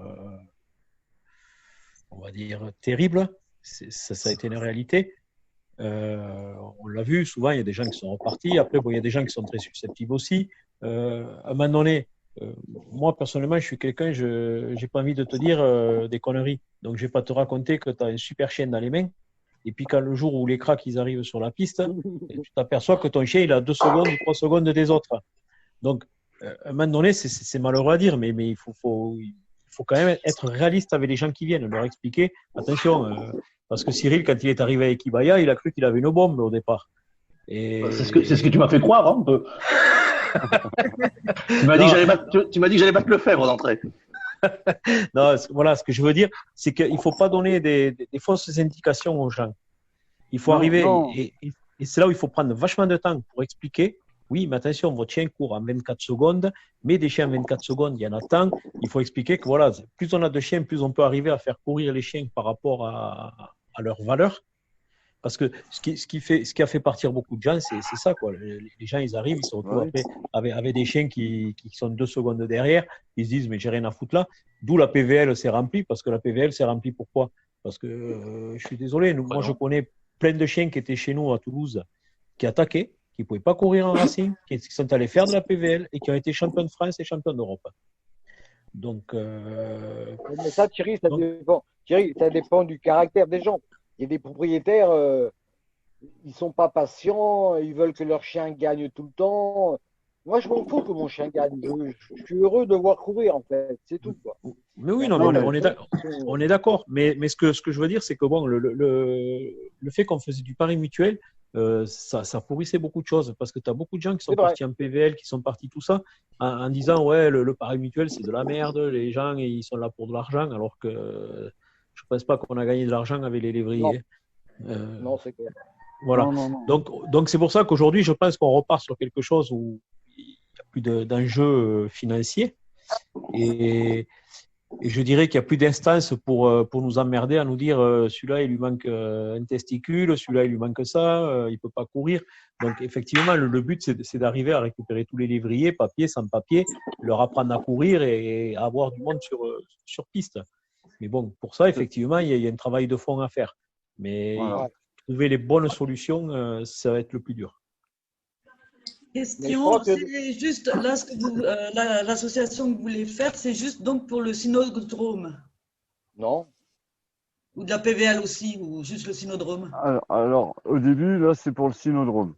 on va dire, terrible. Ça a été une réalité. On l'a vu, souvent il y a des gens qui sont repartis. Après, bon, il y a des gens qui sont très susceptibles aussi. À un moment donné, moi personnellement, je suis quelqu'un, je n'ai pas envie de te dire des conneries. Donc je ne vais pas te raconter que tu as un super chien dans les mains. Et puis, quand le jour où les cracks ils arrivent sur la piste, tu t'aperçois que ton chien il a 2 secondes ou 3 secondes des autres. Donc, à un moment donné, c'est malheureux à dire, mais il faut quand même être réaliste avec les gens qui viennent, leur expliquer, attention, parce que Cyril, quand il est arrivé avec Ibaya, il a cru qu'il avait une bombe au départ. Et... C'est ce que tu m'as fait croire, hein, un peu. Tu m'as dit que j'allais battre le Lefebvre d'entrée. Non, voilà, ce que je veux dire, c'est qu'il ne faut pas donner des fausses indications aux gens. Il faut arriver, et c'est là où il faut prendre vachement de temps pour expliquer. Oui, mais attention, votre chien court en 24 secondes, mais des chiens en 24 secondes, il y en a tant. Il faut expliquer que voilà, plus on a de chiens, plus on peut arriver à faire courir les chiens par rapport à leur valeur. Parce que ce qui a fait partir beaucoup de gens, c'est ça, quoi. Les gens, ils arrivent, ils se retrouvent après avec des chiens qui sont 2 secondes derrière. Ils se disent, mais j'ai rien à foutre là. D'où la PVL s'est remplie. Parce que la PVL s'est remplie pourquoi? Parce que je suis désolé, moi je connais plein de chiens qui étaient chez nous à Toulouse, qui attaquaient, qui ne pouvaient pas courir en racing, qui sont allés faire de la PVL et qui ont été champions de France et champions d'Europe. Donc. Mais ça, Thierry, dépend. Thierry, ça dépend du caractère des gens. Il y a des propriétaires, ils sont pas patients, ils veulent que leur chien gagne tout le temps. Moi, je m'en fous que mon chien gagne. Je suis heureux de voir courir, en fait. C'est tout, quoi. Mais oui, non, mais on est d'accord. Mais ce que je veux dire, c'est que bon, le fait qu'on faisait du pari mutuel, ça pourrissait beaucoup de choses. Parce que tu as beaucoup de gens qui sont partis en PVL, qui sont partis tout ça, en disant, ouais, le pari mutuel, c'est de la merde. Les gens, ils sont là pour de l'argent, alors que je ne pense pas qu'on a gagné de l'argent avec les lévriers. Non, c'est clair. Voilà. Non. Donc, c'est pour ça qu'aujourd'hui, je pense qu'on repart sur quelque chose où il n'y a plus d'enjeux financiers. Et je dirais qu'il n'y a plus d'instances pour nous emmerder à nous dire celui-là, il lui manque un testicule, celui-là, il lui manque ça, il ne peut pas courir. Donc, effectivement, le but, c'est d'arriver à récupérer tous les lévriers, papier, sans papier, leur apprendre à courir et à avoir du monde sur piste. Mais bon, pour ça, effectivement, il y a un travail de fond à faire. Mais trouver les bonnes solutions, ça va être le plus dur. Question, crois que- c'est juste, là, ce que l'association que vous voulez faire, c'est juste donc pour le synodrome Non. ou de la PVL aussi, ou juste le synodrome? Alors, au début, là, c'est pour le synodrome.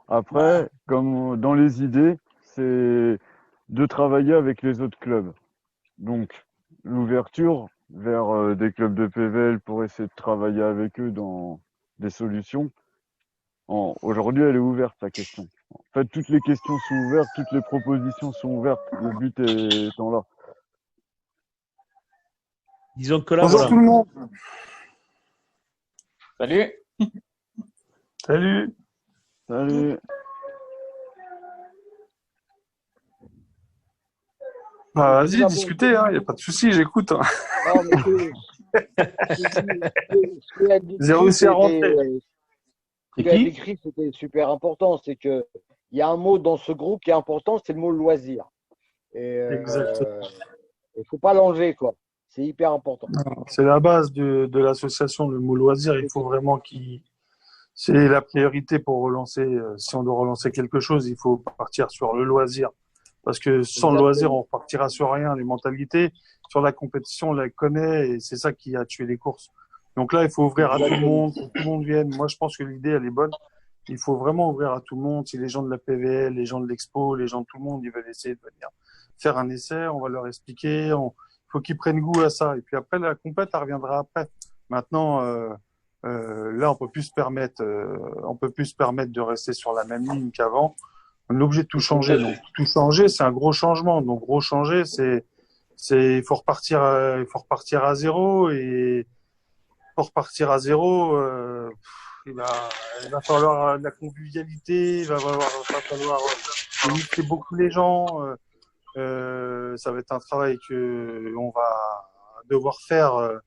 Après, comme dans les idées, c'est de travailler avec les autres clubs. Donc, l'ouverture vers des clubs de PVL pour essayer de travailler avec eux dans des solutions. Aujourd'hui, elle est ouverte, la question. En fait, toutes les questions sont ouvertes, toutes les propositions sont ouvertes. Le but étant là. Disons que là, Bonjour voilà. tout le monde. Salut. Salut. Salut. Bah, vas-y, discutez, il n'y a pas de souci, j'écoute. Hein. Non, mais J'ai réussi à rentrer. Ce que a décrit, c'était super important. C'est qu'il y a un mot dans ce groupe qui est important, c'est le mot loisir. Et Exactement. il ne faut pas l'enlever, quoi. C'est hyper important. C'est la base de l'association, le mot loisir. Il faut vraiment qu'il. C'est la priorité pour relancer. Si on doit relancer quelque chose, il faut partir sur le loisir. Parce que sans le loisir, on repartira sur rien. Les mentalités, sur la compétition, on la connaît et c'est ça qui a tué les courses. Donc là, il faut ouvrir à tout le monde, que tout le monde vienne. Moi, je pense que l'idée, elle est bonne. Il faut vraiment ouvrir à tout le monde. Si les gens de la PVL, les gens de l'Expo, les gens de tout le monde, ils veulent essayer de venir faire un essai, on va leur expliquer. Il faut qu'ils prennent goût à ça. Et puis après, la compète, elle reviendra après. Maintenant, là, on peut plus se permettre de rester sur la même ligne qu'avant. On est obligé de tout changer. Donc, tout changer, c'est un gros changement. Donc, gros changer, il faut repartir à zéro et pour repartir à zéro, il va falloir de la convivialité, il va falloir limiter beaucoup les gens. Ça va être un travail que on va devoir faire.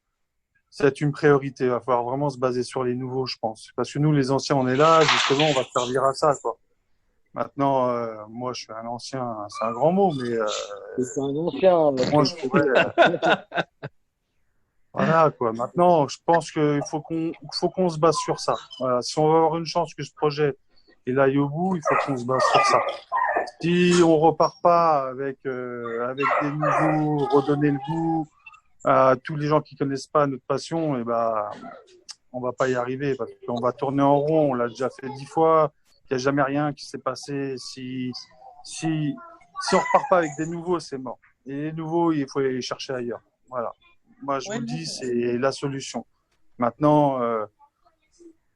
C'est une priorité. Il va falloir vraiment se baser sur les nouveaux, je pense. Parce que nous, les anciens, on est là, justement, on va servir à ça, quoi. Maintenant, moi, je suis un ancien, c'est un grand mot, mais c'est un ancien. moi, je pourrais. Voilà, quoi. Maintenant, je pense qu'il faut qu'on se base sur ça. Voilà. Si on veut avoir une chance que ce projet il aille au bout, il faut qu'on se base sur ça. Si on repart pas avec des nouveaux, redonner le goût à tous les gens qui connaissent pas notre passion, et ben, on va pas y arriver parce qu'on va tourner en rond. On l'a déjà fait 10 fois. Il n'y a jamais rien qui s'est passé. Si on repart pas avec des nouveaux, c'est mort. Et les nouveaux, il faut les chercher ailleurs. Voilà. Moi, je vous le dis, c'est la solution. Maintenant,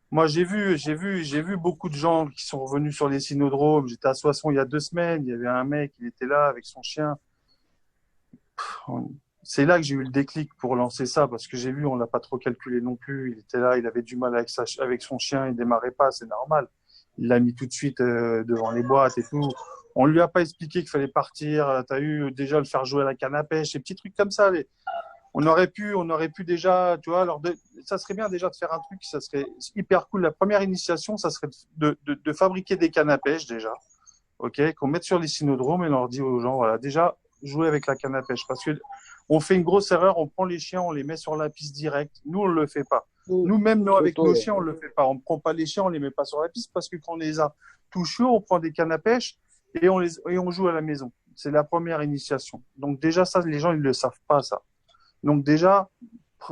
moi, j'ai vu beaucoup de gens qui sont revenus sur les synodromes. J'étais à Soissons il y a 2 semaines. Il y avait un mec, il était là avec son chien. C'est là que j'ai eu le déclic pour lancer ça parce que j'ai vu, on l'a pas trop calculé non plus. Il était là, il avait du mal avec son chien, il démarrait pas, c'est normal. Il l'a mis tout de suite devant les boîtes et tout. On lui a pas expliqué qu'il fallait partir. T'as eu déjà le faire jouer à la canne à pêche, des petits trucs comme ça. On aurait pu déjà, tu vois, ça serait bien déjà de faire un truc, ça serait hyper cool. La première initiation, ça serait de fabriquer des cannes à pêche déjà, ok, qu'on mette sur les synodromes et on leur dit aux gens, voilà, déjà jouer avec la canne à pêche parce que on fait une grosse erreur, on prend les chiens, on les met sur la piste directe. Nous, on le fait pas. Nous-mêmes, avec nos chiens, on le fait pas. On prend pas les chiens, on les met pas sur la piste parce que quand on les a tout chauds, on prend des cannes à pêche et on joue à la maison. C'est la première initiation. Donc déjà, ça, les gens, ils le savent pas, ça. Donc déjà,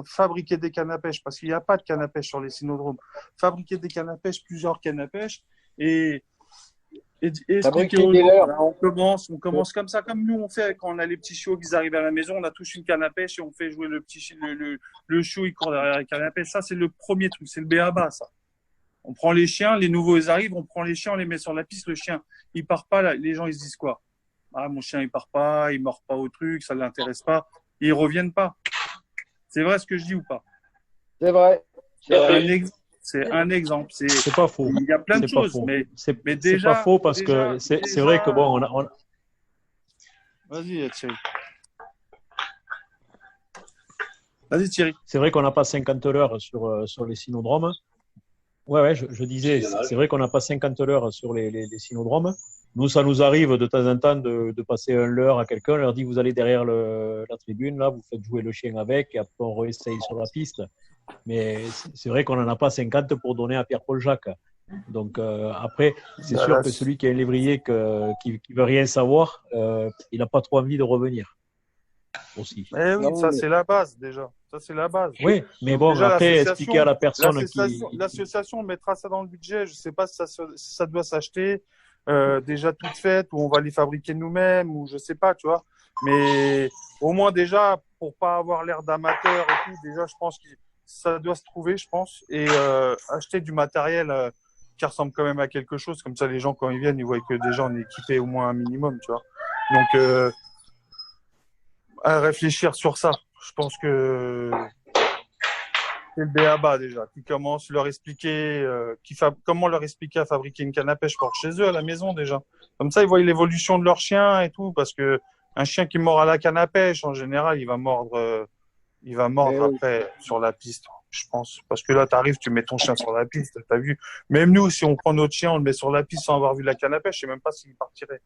fabriquer des cannes à pêche, parce qu'il n'y a pas de canne à pêche sur les synodromes. Fabriquer des cannes à pêche, plusieurs cannes à pêche, et expliquer aux gens, on commence comme ça, comme nous on fait quand on a les petits chiots qui arrivent à la maison, on a tous une canne à pêche et on fait jouer le chiot, il court derrière la canne à pêche. Ça, c'est le premier truc, c'est le b.a.-ba, ça. On prend les chiens, les nouveaux ils arrivent, on prend les chiens, on les met sur la piste, le chien, il part pas, là, les gens ils se disent quoi? Ah, mon chien il part pas, il mord pas au truc, ça l'intéresse pas, et ils reviennent pas. C'est vrai ce que je dis ou pas? C'est vrai. C'est un exemple. C'est pas faux. Il y a plein de choses, mais déjà. C'est pas faux parce que c'est vrai que bon, on a... Vas-y, Thierry. Vas-y, Thierry. C'est vrai qu'on n'a pas 50 heures sur les synodromes. Ouais, je disais, c'est vrai qu'on n'a pas 50 heures sur les synodromes. Nous, ça nous arrive de temps en temps de passer un leurre à quelqu'un, leur dit vous allez derrière la tribune, là, vous faites jouer le chien avec, et après on réessaye sur la piste. Mais c'est vrai qu'on n'en a pas 50 pour donner à Pierre-Paul Jacques. Donc après, c'est Bah, sûr là, que celui qui a un lévrier qui veut rien savoir, il n'a pas trop envie de revenir aussi. mais oui, Non, ça mais c'est la base déjà. Ça c'est la base. Oui, mais Donc bon, déjà après, expliquer à la personne l'association mettra ça dans le budget. Je sais pas si ça doit s'acheter déjà toute faite ou on va les fabriquer nous-mêmes ou je sais pas, tu vois. Mais au moins déjà pour pas avoir l'air d'amateur et tout, déjà je pense que ça doit se trouver, je pense, et acheter du matériel qui ressemble quand même à quelque chose. Comme ça, les gens quand ils viennent, ils voient que déjà on est équipé au moins un minimum, tu vois. Donc à réfléchir sur ça. Je pense que c'est le b.a.-ba déjà, qui commence leur expliquer, comment leur expliquer à fabriquer une canne à pêche pour chez eux à la maison déjà. Comme ça, ils voient l'évolution de leur chien et tout, parce que un chien qui mord à la canne à pêche, en général, il va mordre après sur la piste, je pense. Parce que là, t'arrives, tu mets ton chien sur la piste, t'as vu. Même nous, si on prend notre chien, on le met sur la piste sans avoir vu la canne à pêche, je sais même pas s'il partirait.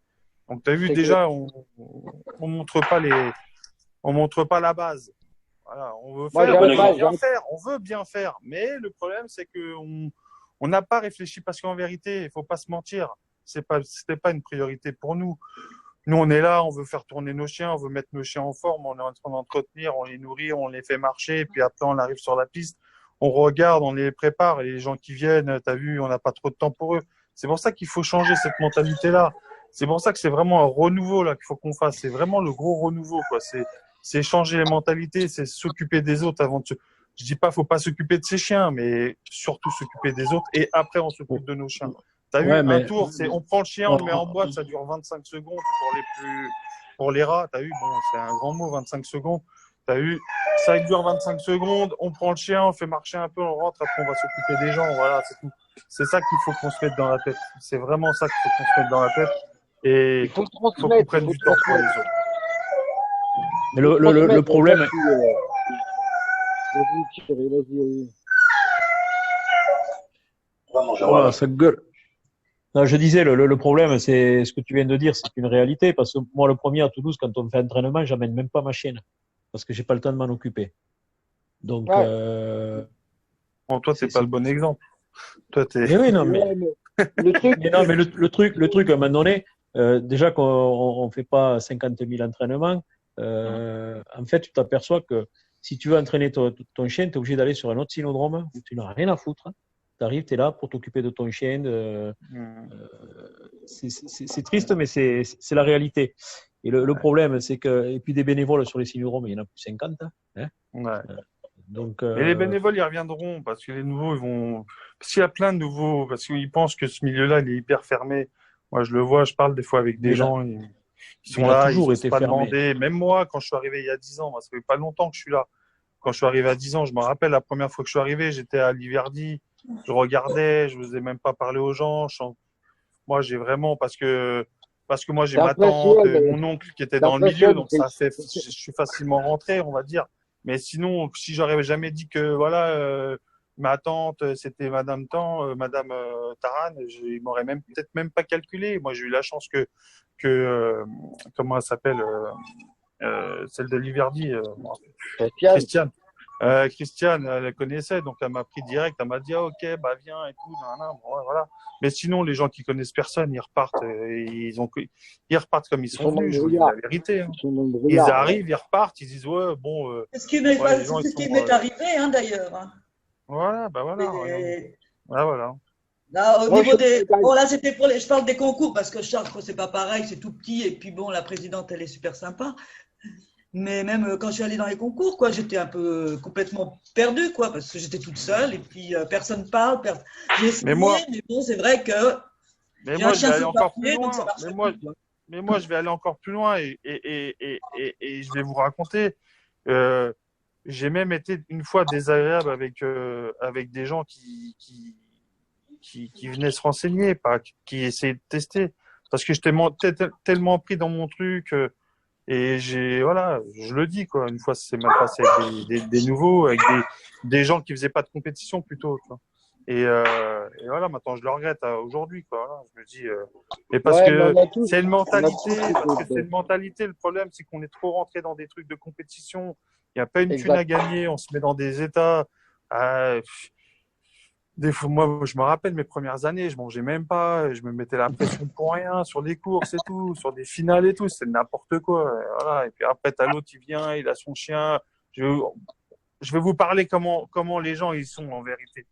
Donc t'as vu déjà, on montre pas la base. Voilà, on veut on veut bien faire, mais le problème c'est que on n'a pas réfléchi parce qu'en vérité, il faut pas se mentir, c'était pas une priorité pour nous. Nous on est là, on veut faire tourner nos chiens, on veut mettre nos chiens en forme, on est en train d'entretenir, on les nourrit, on les fait marcher, et puis après on arrive sur la piste, on regarde, on les prépare, et les gens qui viennent, t'as vu, on n'a pas trop de temps pour eux. C'est pour ça qu'il faut changer cette mentalité-là. C'est pour ça que c'est vraiment un renouveau là qu'il faut qu'on fasse. C'est vraiment le gros renouveau, quoi. C'est changer les mentalités, c'est s'occuper des autres avant de se... Je dis pas, faut pas s'occuper de ses chiens, mais surtout s'occuper des autres et après on s'occupe de nos chiens. T'as vu, un tour, on prend le chien, on le met en boîte, ça dure 25 secondes pour les rats, t'as vu, bon, c'est un grand mot, 25 secondes. T'as vu, ça dure 25 secondes, on prend le chien, on fait marcher un peu, on rentre, après on va s'occuper des gens, voilà, c'est tout. C'est ça qu'il faut qu'on se mette dans la tête. C'est vraiment ça qu'il faut qu'on se mette dans la tête. Et il faut qu'on prenne du temps pour les autres. Mais le problème. Voilà, ça gueule. Non, je disais, le problème, c'est ce que tu viens de dire, c'est une réalité. Parce que moi, le premier à Toulouse, quand on fait un entraînement, j'amène même pas ma chienne. Parce que j'ai pas le temps de m'en occuper. Donc. Bon, toi, c'est pas le bon exemple. Toi, t'es. Mais oui, non, mais. Le truc, à un moment donné, déjà qu'on fait pas 50 000 entraînements, en fait, tu t'aperçois que si tu veux entraîner ton chien, tu es obligé d'aller sur un autre cynodrome où tu n'as rien à foutre. Tu arrives, tu es là pour t'occuper de ton chien. C'est triste, mais c'est la réalité. Et le problème, c'est que, et puis des bénévoles sur les cynodromes, il y en a plus 50. Hein. Donc, et les bénévoles, ils reviendront parce que les nouveaux, ils vont. Parce qu'il y a plein de nouveaux, parce qu'ils pensent que ce milieu-là, il est hyper fermé. Moi, je le vois, je parle des fois avec des gens. Ils sont là, ils n'osent pas demander. Même moi, quand je suis arrivé il y a 10 ans, moi, ça fait pas longtemps que je suis là. Quand je suis arrivé à 10 ans, je me rappelle la première fois que je suis arrivé, j'étais à Liverdy, je regardais, je n'osais même pas parler aux gens. Moi, j'ai vraiment, parce que moi, j'ai ma tante, mon oncle qui était dans le milieu, donc je suis facilement rentré, on va dire. Mais sinon, si j'aurais jamais dit que, voilà, ma tante, c'était Madame Taran, il m'aurait peut-être même pas calculé. Moi, j'ai eu la chance que comment elle s'appelle, celle de Liverdy, Christiane. Christiane, elle connaissait, donc elle m'a pris direct, elle m'a dit, ah, ok, bah, viens et tout, bon, voilà. Mais sinon, les gens qui connaissent personne, ils repartent, ils repartent comme ils sont venus, je vous dis la vérité. Hein. Ils arrivent, ils repartent, ils disent, ouais, bon. C'est ce qui m'est arrivé, hein, d'ailleurs. Voilà, bah voilà. Voilà. Là, au niveau des. Bon, là, c'était pour je parle des concours parce que Chartres, c'est pas pareil, c'est tout petit. Et puis, bon, la présidente, elle est super sympa. Mais même quand je suis allée dans les concours, quoi, j'étais un peu complètement perdue, quoi, parce que j'étais toute seule et puis personne parle. J'ai essayé, mais bon, c'est vrai que. Mais moi, je vais aller encore plus loin. Mais moi, je vais aller encore plus loin et je vais vous raconter. J'ai même été une fois désagréable avec des gens qui venaient se renseigner, pas qui essayaient de tester, parce que j'étais tellement pris dans mon truc. Et voilà, je le dis, quoi. Une fois, c'est mal passé avec des nouveaux, avec des gens qui faisaient pas de compétition plutôt, quoi. Et voilà, maintenant, je le regrette aujourd'hui, quoi. Voilà, je me dis, mais parce que c'est une mentalité, le problème, c'est qu'on est trop rentré dans des trucs de compétition. Il n'y a pas une thune à gagner, on se met dans des états, Des fois, moi, je me rappelle mes premières années, je mangeais même pas, je me mettais la pression pour rien sur les courses et tout, sur des finales et tout, c'est n'importe quoi. Et voilà. Et puis après, t'as l'autre, il vient, il a son chien. Je vais vous parler comment les gens ils sont en vérité.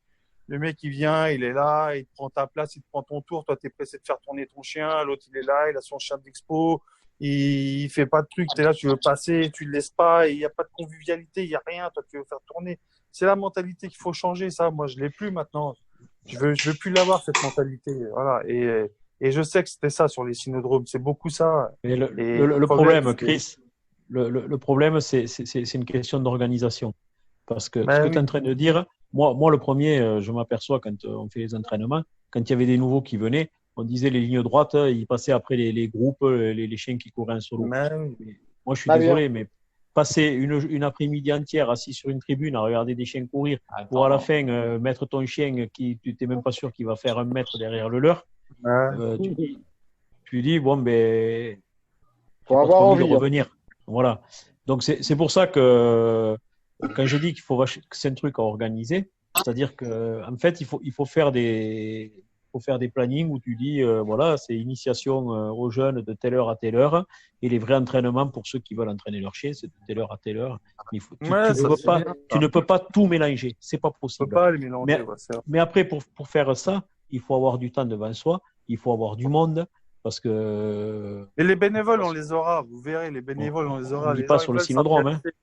Le mec, il vient, il est là, il te prend ta place, il te prend ton tour. Toi, t'es pressé de faire tourner ton chien. L'autre, il est là, il a son chien d'expo. Il fait pas de trucs. T'es là, tu veux passer, tu le laisses pas. Il y a pas de convivialité, il y a rien. Toi, tu veux faire tourner. C'est la mentalité qu'il faut changer. Ça, moi, je l'ai plus maintenant. Je veux plus l'avoir cette mentalité. Voilà. Et je sais que c'était ça sur les cynodromes. C'est beaucoup ça. Mais Et le problème, c'est- Chris, le problème, c'est une question d'organisation. Parce que ce Ben que tu es en oui. train de dire, moi le premier, je m'aperçois quand on fait les entraînements, quand il y avait des nouveaux qui venaient, on disait les lignes droites, ils passaient après les groupes, les chiens qui couraient en solo. Ben oui. Mais moi, je suis Pas bien. désolé, mais passer une après-midi entière assis sur une tribune à regarder des chiens courir pour à la Attends, fin mettre ton chien qui tu n'es même pas sûr qu'il va faire 1 mètre derrière le leur, Ouais. tu dis bon ben Faut j'ai pas avoir trop envie de envie, hein. revenir. Voilà. Donc c'est pour ça que quand je dis que c'est un truc à organiser, c'est-à-dire que en fait il faut faire des plannings où tu dis voilà, c'est initiation aux jeunes de telle heure à telle heure et les vrais entraînements pour ceux qui veulent entraîner leur chien, c'est de telle heure à telle heure. Mais Ouais, ça, c'est bien. tu ne peux pas tout mélanger, c'est pas On peut possible. pas les mélanger. Mais, Ouais, c'est vrai. mais après pour faire ça, il faut avoir du temps devant soi, il faut avoir du monde parce que Et les bénévoles, on les aura. Vous verrez, les bénévoles, on les on aura. ne dit Les pas gens, sur ils le veulent synodrome, hein. s'intéresser.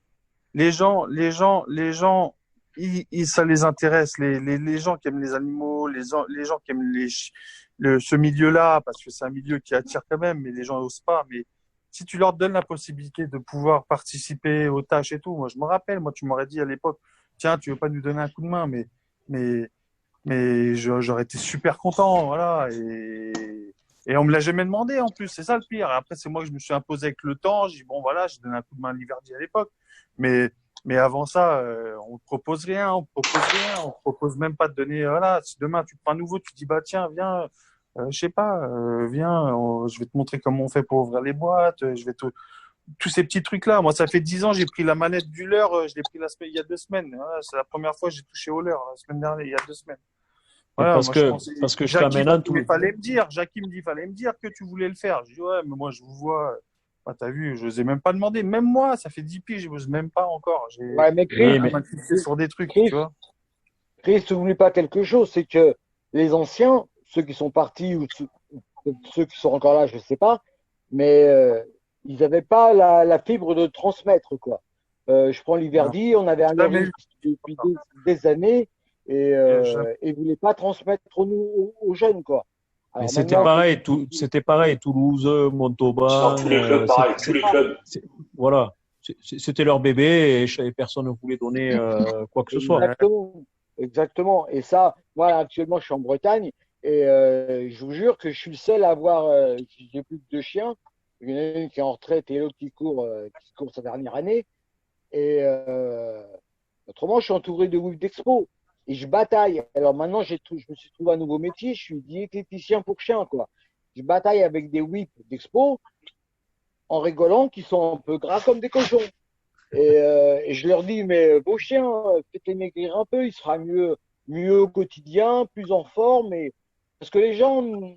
Les gens, ça les intéresse. Les gens qui aiment les animaux, les gens qui aiment ce milieu-là, parce que c'est un milieu qui attire quand même, mais les gens n'osent pas. Mais si tu leur donnes la possibilité de pouvoir participer aux tâches et tout, moi, je me rappelle, moi, tu m'aurais dit à l'époque, tiens, tu veux pas nous donner un coup de main, mais j'aurais été super content, voilà. Et on me l'a jamais demandé en plus, c'est ça le pire. Et après, c'est moi que je me suis imposé avec le temps. J'ai dit bon voilà, j'ai donné un coup de main à Liverdi à l'époque. Mais avant ça, on te propose rien, on te propose même pas de donner. Voilà, si demain tu prends un nouveau, tu dis bah tiens, viens, je sais pas, viens, je vais te montrer comment on fait pour ouvrir les boîtes. Tous ces petits trucs là. Moi, ça fait 10 ans, j'ai pris la manette du leurre, je l'ai pris il y a 2 semaines. Voilà, c'est la première fois que j'ai touché au leurre la semaine dernière, il y a 2 semaines. Voilà, parce moi, que parce que jusqu'à Jackie maintenant il fallait me dire, Jackie me dit, fallait me dire que tu voulais le faire. Je dis, ouais, mais moi, je vous vois. Bah, t'as vu, je n'osais même pas demander. Même moi, ça fait 10 piges, je n'ose même pas encore. Ouais, mais Chris, Fixé sur des trucs, Chris, tu vois. Chris, n'oublie pas quelque chose, c'est que les anciens, ceux qui sont partis ou ceux qui sont encore là, je ne sais pas, mais ils n'avaient pas la fibre de transmettre, quoi. Je prends Liverdi, on avait un leurriste depuis des années et ne voulait pas transmettre aux jeunes, quoi. Mais Alors c'était maintenant, pareil, Toulouse, Montauban. Tous les clubs, pareil, tous les clubs. Voilà, c'était leur bébé et personne ne voulait donner quoi que ce soit. Exactement. Et ça, moi actuellement, je suis en Bretagne et je vous jure que je suis le seul à avoir. J'ai plus que 2 chiens. Il y en a une qui est en retraite et l'autre qui court sa dernière année. Et autrement, je suis entouré de whip d'expo. Et je bataille. Alors maintenant, je me suis trouvé un nouveau métier. Je suis diététicien pour chiens, quoi. Je bataille avec des whips d'expo en rigolant, qui sont un peu gras comme des cochons. Et je leur dis, mais vos chiens, faites-les maigrir un peu, il sera mieux au quotidien, plus en forme. Parce que les gens ne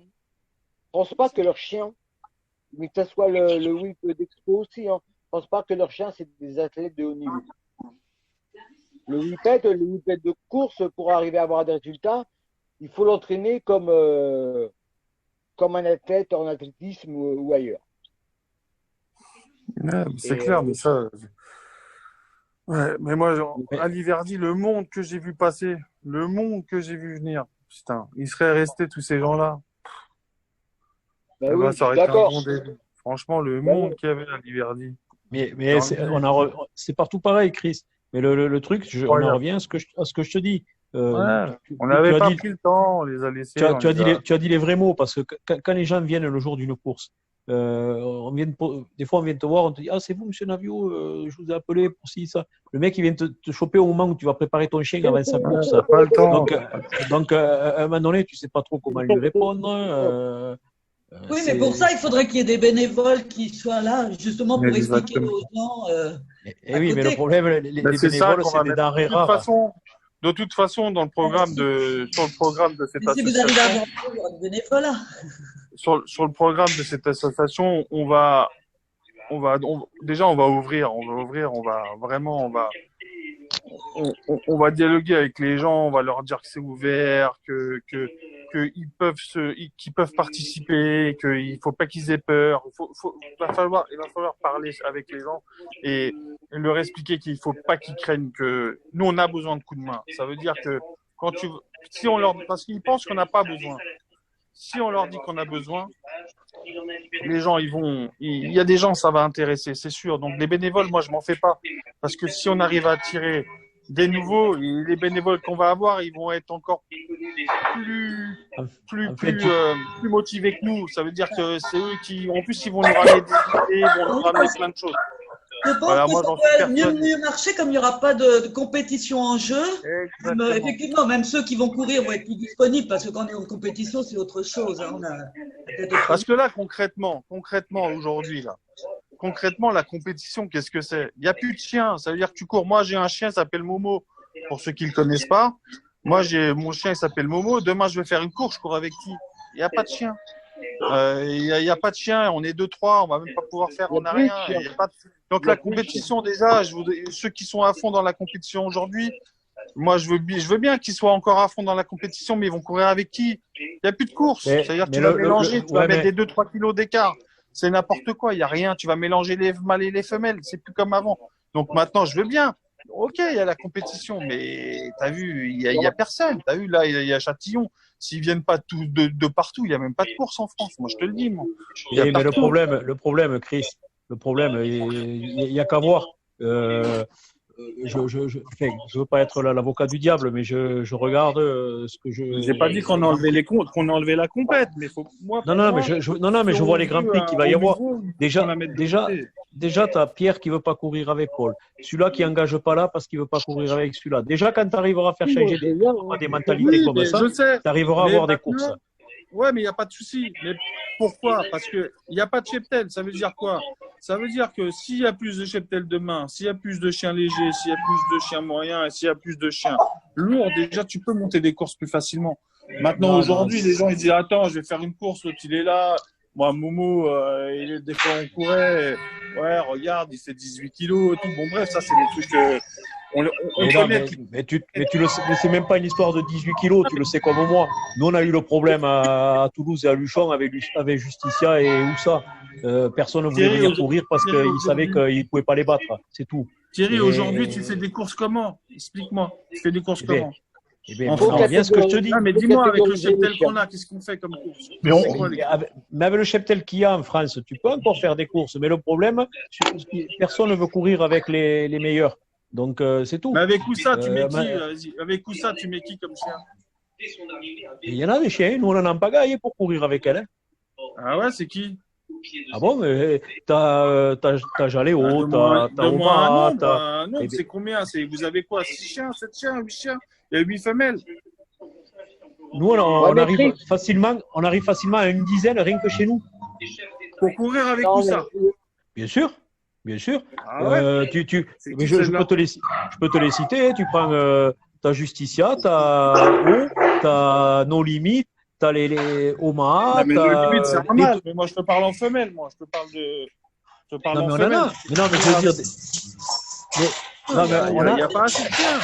pensent pas que leur chien, mais que ce soit le whip d'expo aussi, ne pensent pas que leur chien, c'est des athlètes de haut niveau. Le whippet de course, pour arriver à avoir des résultats, il faut l'entraîner comme un athlète en athlétisme ou ailleurs. Ouais, c'est clair, mais ça. Ouais, mais moi, à Liverdi, le monde que j'ai vu passer, le monde que j'ai vu venir, putain, il serait resté tous ces gens-là. Oui, ça aurait été un bon début. Franchement, le monde qu'il y avait à Liverdi. Mais c'est partout pareil, Chris. Mais le truc, on en revient à ce que je te dis. On n'avait pas pris le temps, on les a laissés. Tu as dit les vrais mots, parce que quand les gens viennent le jour d'une course, des fois on vient te voir, on te dit ah c'est vous monsieur Navio, je vous ai appelé pour ci ça. Le mec il vient te choper au moment où tu vas préparer ton chien avant sa course. Pas le temps. Donc à un moment donné tu sais pas trop comment lui répondre. Oui, mais pour ça il faudrait qu'il y ait des bénévoles qui soient là justement pour expliquer aux gens. Oui, mais le problème les bénévoles c'est des denrées rares. de toute façon, sur le programme de cette Si vous arrivez à association, avoir il y aura du bénévolat. sur le programme de cette association, déjà, on va ouvrir, on va dialoguer avec les gens, on va leur dire que c'est ouvert, qu'ils peuvent participer, qu'il faut pas qu'ils aient peur. Il va falloir parler avec les gens et leur expliquer qu'il faut pas qu'ils craignent, que nous on a besoin de coups de main. Ça veut dire que parce qu'ils pensent qu'on n'a pas besoin. Si on leur dit qu'on a besoin, les gens, il y a des gens, ça va intéresser, c'est sûr. Donc, les bénévoles, moi, je m'en fais pas. Parce que si on arrive à attirer des nouveaux, les bénévoles qu'on va avoir, ils vont être encore plus motivés que nous. Ça veut dire que c'est eux qui, en plus, ils vont nous ramener des idées, ils vont nous ramener plein de choses. Je pense Voilà, que moi, ça j'en suis peut mieux persuadé. marcher comme il n'y aura pas de compétition en jeu. Effectivement, même ceux qui vont courir vont être plus disponibles parce que quand on est en compétition, c'est autre chose. Hein. On a peut-être autre Parce que là, concrètement, aujourd'hui, la compétition, qu'est-ce que c'est? Il n'y a plus de chiens. Ça veut dire que tu cours. Moi, j'ai un chien, il s'appelle Momo. Pour ceux qui ne le connaissent pas, moi, mon chien, il s'appelle Momo. Demain, je vais faire une course, je cours avec qui? Il n'y a pas de chien. Il y a pas de chien. On est 2-3. On va même pas pouvoir faire. On n'a rien. Il y a pas de... Donc, la compétition, déjà, ceux qui sont à fond dans la compétition aujourd'hui, moi, je veux bien qu'ils soient encore à fond dans la compétition, mais ils vont courir avec qui? Il n'y a plus de course. C'est-à-dire que tu vas mélanger, tu vas mettre des 2-3 kilos d'écart. C'est n'importe quoi. Il n'y a rien. Tu vas mélanger les mâles et les femelles. C'est plus comme avant. Donc maintenant, je veux bien. Ok, il y a la compétition, mais t'as vu, il y a personne. T'as vu, là, il y a Châtillon. S'ils viennent pas de partout, il n'y a même pas de course en France. Moi, je te le dis, moi. Mais le problème, Chris, il y a qu'à voir. Je veux pas être l'avocat du diable, mais je regarde ce que je. J'ai pas dit qu'on a enlevé les comptes, qu'on a enlevé la compète, mais faut moi. Mais je vois les grands prix qu'il va y avoir. Déjà, t'as Pierre qui veut pas courir avec Paul. Celui-là qui engage pas là parce qu'il veut pas courir avec celui-là. Déjà, quand tu arriveras à faire changer des mentalités comme ça, tu arriveras à avoir des courses. Ouais, mais il n'y a pas de souci. Mais pourquoi? Parce que il n'y a pas de cheptel. Ça veut dire quoi? Ça veut dire que s'il y a plus de cheptel demain, s'il y a plus de chiens légers, s'il y a plus de chiens moyens et s'il y a plus de chiens lourds, déjà, tu peux monter des courses plus facilement. Maintenant, aujourd'hui, les gens, ils disent, attends, je vais faire une course, l'autre, il est là. Moi, Momo, des fois, on courait. Ouais, regarde, il fait 18 kilos et tout. Bon, bref, ça, c'est des trucs on connaît. Mais tu le sais, mais c'est même pas une histoire de 18 kilos, tu le sais comme moi. Nous, on a eu le problème à Toulouse et à Luchon avec Justicia et Oussa. Personne ne voulait venir courir parce qu'ils savaient qu'ils ne pouvaient pas les battre. C'est tout. Thierry, aujourd'hui, tu fais des courses comment? Explique-moi. Tu fais des courses comment? On revient à ce que je te dis. Ah, mais dis-moi, avec le cheptel qu'on a, qu'est-ce qu'on fait comme course? Mais avec le cheptel qu'il y a en France, tu peux encore faire des courses. Mais le problème, personne ne veut courir avec les meilleurs. Donc, c'est tout. Mais avec Oussa, tu mets qui? Avec Oussa, tu mets qui comme chien? Il y en a des chiens. Nous, on en a pas gagné pour courir avec elle. Hein. Ah ouais, c'est qui? Ah bon, mais t'as Jaléo, t'as Oma, t'as... Non, c'est combien? Vous avez quoi? 6 chiens, 7 chiens, 8 chiens? Il y a 8 femelles. Nous, on arrive facilement à une dizaine, rien que chez nous. Pour courir avec Oussa? Bien sûr. Bien sûr. Ah ouais. Je peux te les citer. Tu prends t'as Justicia, t'as No Limit, t'as les Omaha. Mais No Limit, c'est un mâle. Mais moi, je te parle en femelle. Moi, je te parle en femelle. Non, mais je veux dire. Il n'y a pas assez de chiens.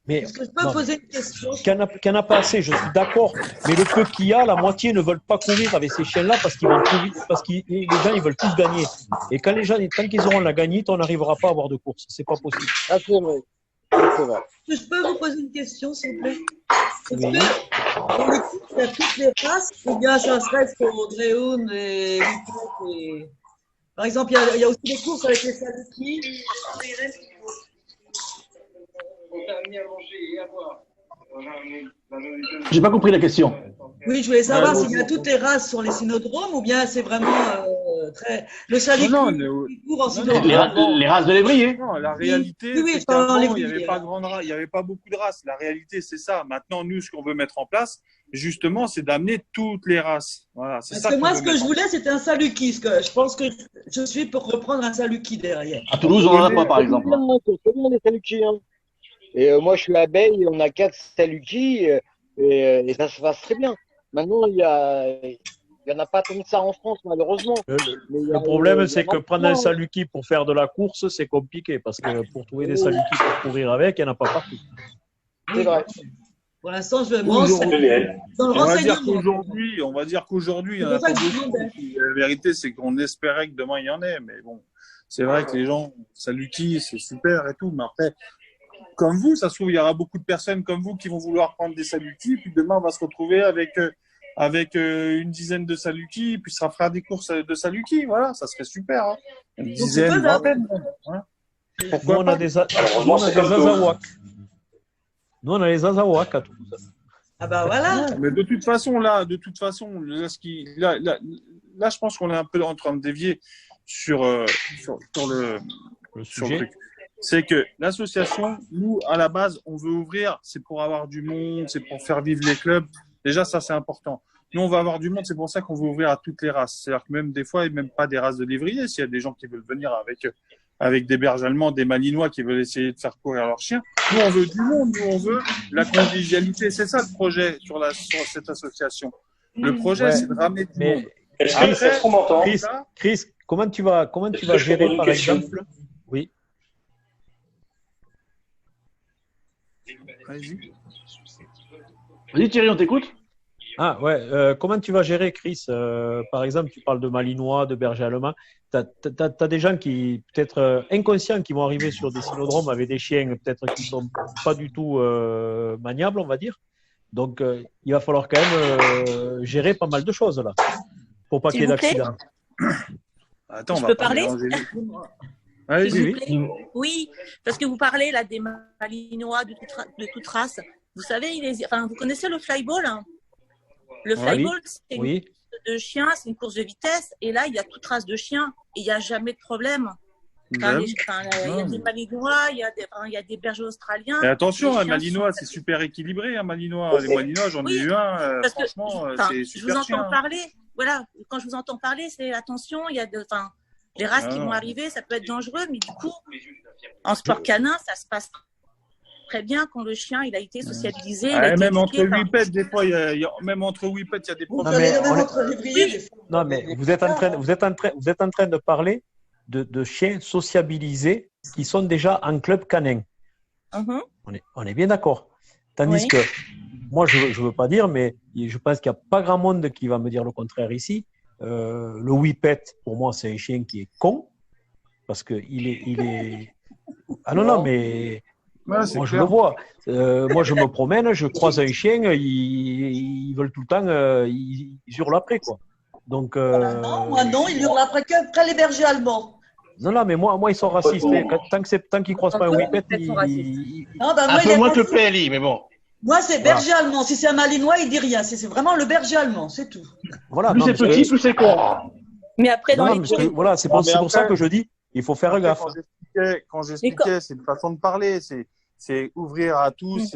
Mais est-ce que je peux poser une question? Qu'il n'y en a pas assez, je suis d'accord. Mais le peu qu'il y a, la moitié ne veulent pas courir avec ces chiens-là parce qu'ils veulent courir, parce que les gens ils veulent tous gagner. Et quand tant qu'ils auront la gagnite, on n'arrivera pas à avoir de course. C'est pas possible. Ah, c'est vrai. C'est vrai. Je peux vous poser une question, s'il vous plaît? Oui. Dans les courses, il y a toutes les races, ou bien ça reste au Greyhound et et... Par exemple, il y a aussi des courses avec les Saluki. J'ai pas compris la question. Oui, je voulais savoir s'il y a toutes les races sur les cynodromes ou bien c'est vraiment très. Le Saluki court en cynodrome. Les races de lévrier. Non, la réalité, c'est qu'avant, il n'y avait pas beaucoup de races. La réalité, c'est ça. Maintenant, nous, ce qu'on veut mettre en place, justement, c'est d'amener toutes les races. Voilà, c'est ça. Parce que moi, ce que je voulais, c'était un Saluki. Je pense que je suis pour reprendre un Saluki derrière. À Toulouse, on n'en a pas, par exemple. C'est bien les Saluki. Et moi, je suis abeille, et on a 4 Saluki, et ça se passe très bien. Maintenant, il y en a pas tant que ça en France, malheureusement. Le problème, c'est que prendre un Saluki pour faire de la course, c'est compliqué parce que pour trouver des Saluki pour courir avec, il n'y en a pas partout. C'est vrai. Pour l'instant, je me On va dire qu'aujourd'hui, il y en a pas beaucoup. La vérité, c'est qu'on espérait que demain, il y en ait. Mais bon, c'est vrai que les gens, Saluki, c'est super et tout. Mais après, comme vous, ça se trouve, il y aura beaucoup de personnes comme vous qui vont vouloir prendre des Saluki. Puis demain, on va se retrouver avec une dizaine de Saluki. Puis ça fera des courses de Saluki. Voilà, ça serait super. Hein. Une dizaine, vingtaine. Hein. Nous, on a des Azawak. Nous, on a les Azawak à Toulouse. Ah bah voilà. Mais de toute façon, là, je pense qu'on est un peu en train de dévier sur le sujet. truc. C'est que l'association, nous, à la base, on veut ouvrir, c'est pour avoir du monde, c'est pour faire vivre les clubs. Déjà, ça, c'est important. Nous, on va avoir du monde, c'est pour ça qu'on veut ouvrir à toutes les races. C'est-à-dire que même des fois, et même pas des races de lévriers, s'il y a des gens qui veulent venir avec des berges allemands, des malinois qui veulent essayer de faire courir leurs chiens. Nous, on veut du monde, nous, on veut la convivialité. C'est ça le projet sur cette association. Le projet, c'est de ramener du monde. Chris, comment tu vas gérer, par exemple? Oui. Vas-y Thierry, on t'écoute. Ah ouais, comment tu vas gérer, Chris? Par exemple, tu parles de malinois, de berger allemand. T'as des gens qui, peut-être inconscients, qui vont arriver sur des cynodromes avec des chiens peut-être qui sont pas du tout maniables, on va dire. Donc, il va falloir quand même gérer pas mal de choses là, pour pas qu'il y ait d'accident. Attends, je peux parler? Allez-y. Oui, parce que vous parlez là des malinois de toute race. Vous savez, vous connaissez le flyball, hein? Le flyball, c'est une course de chiens, c'est une course de vitesse, et là, il y a toute race de chiens, et il n'y a jamais de problème. Il y a des malinois, il y a des bergers australiens. Et attention, un malinois, c'est super équilibré, un malinois. Les malinois, j'en ai eu un, franchement, c'est super. Je vous entends parler, voilà, quand je vous entends parler, c'est attention, il y a les races qui vont arriver, ça peut être dangereux, mais du coup, en sport canin, ça se passe très bien quand le chien il a été sociabilisé. Même entre whippets, des fois, même entre whippets, il y a des problèmes. Non, mais vous êtes en train de parler de chiens sociabilisés qui sont déjà en club canin. On est bien d'accord. Tandis que moi, je veux pas dire, mais je pense qu'il n'y a pas grand monde qui va me dire le contraire ici. Le whippet, pour moi, c'est un chien qui est con parce que il est. Ah non, mais moi je le vois. Moi, je me promène, je croise un chien, ils veulent tout le temps, ils hurlent après quoi. Donc. Non, ils hurlent après les bergers allemands. Non, mais moi, ils sont racistes. Tant qu'ils ne croisent pas un whippet, un peu moins que le PLI, mais bon. Moi, c'est berger allemand. Si c'est un malinois, il dit rien. C'est vraiment le berger allemand, c'est tout. Voilà, plus c'est petit, plus c'est con. Mais après, voilà, c'est pour ça que je dis, il faut faire gaffe. Quand j'expliquais, c'est une façon de parler, c'est ouvrir à tous,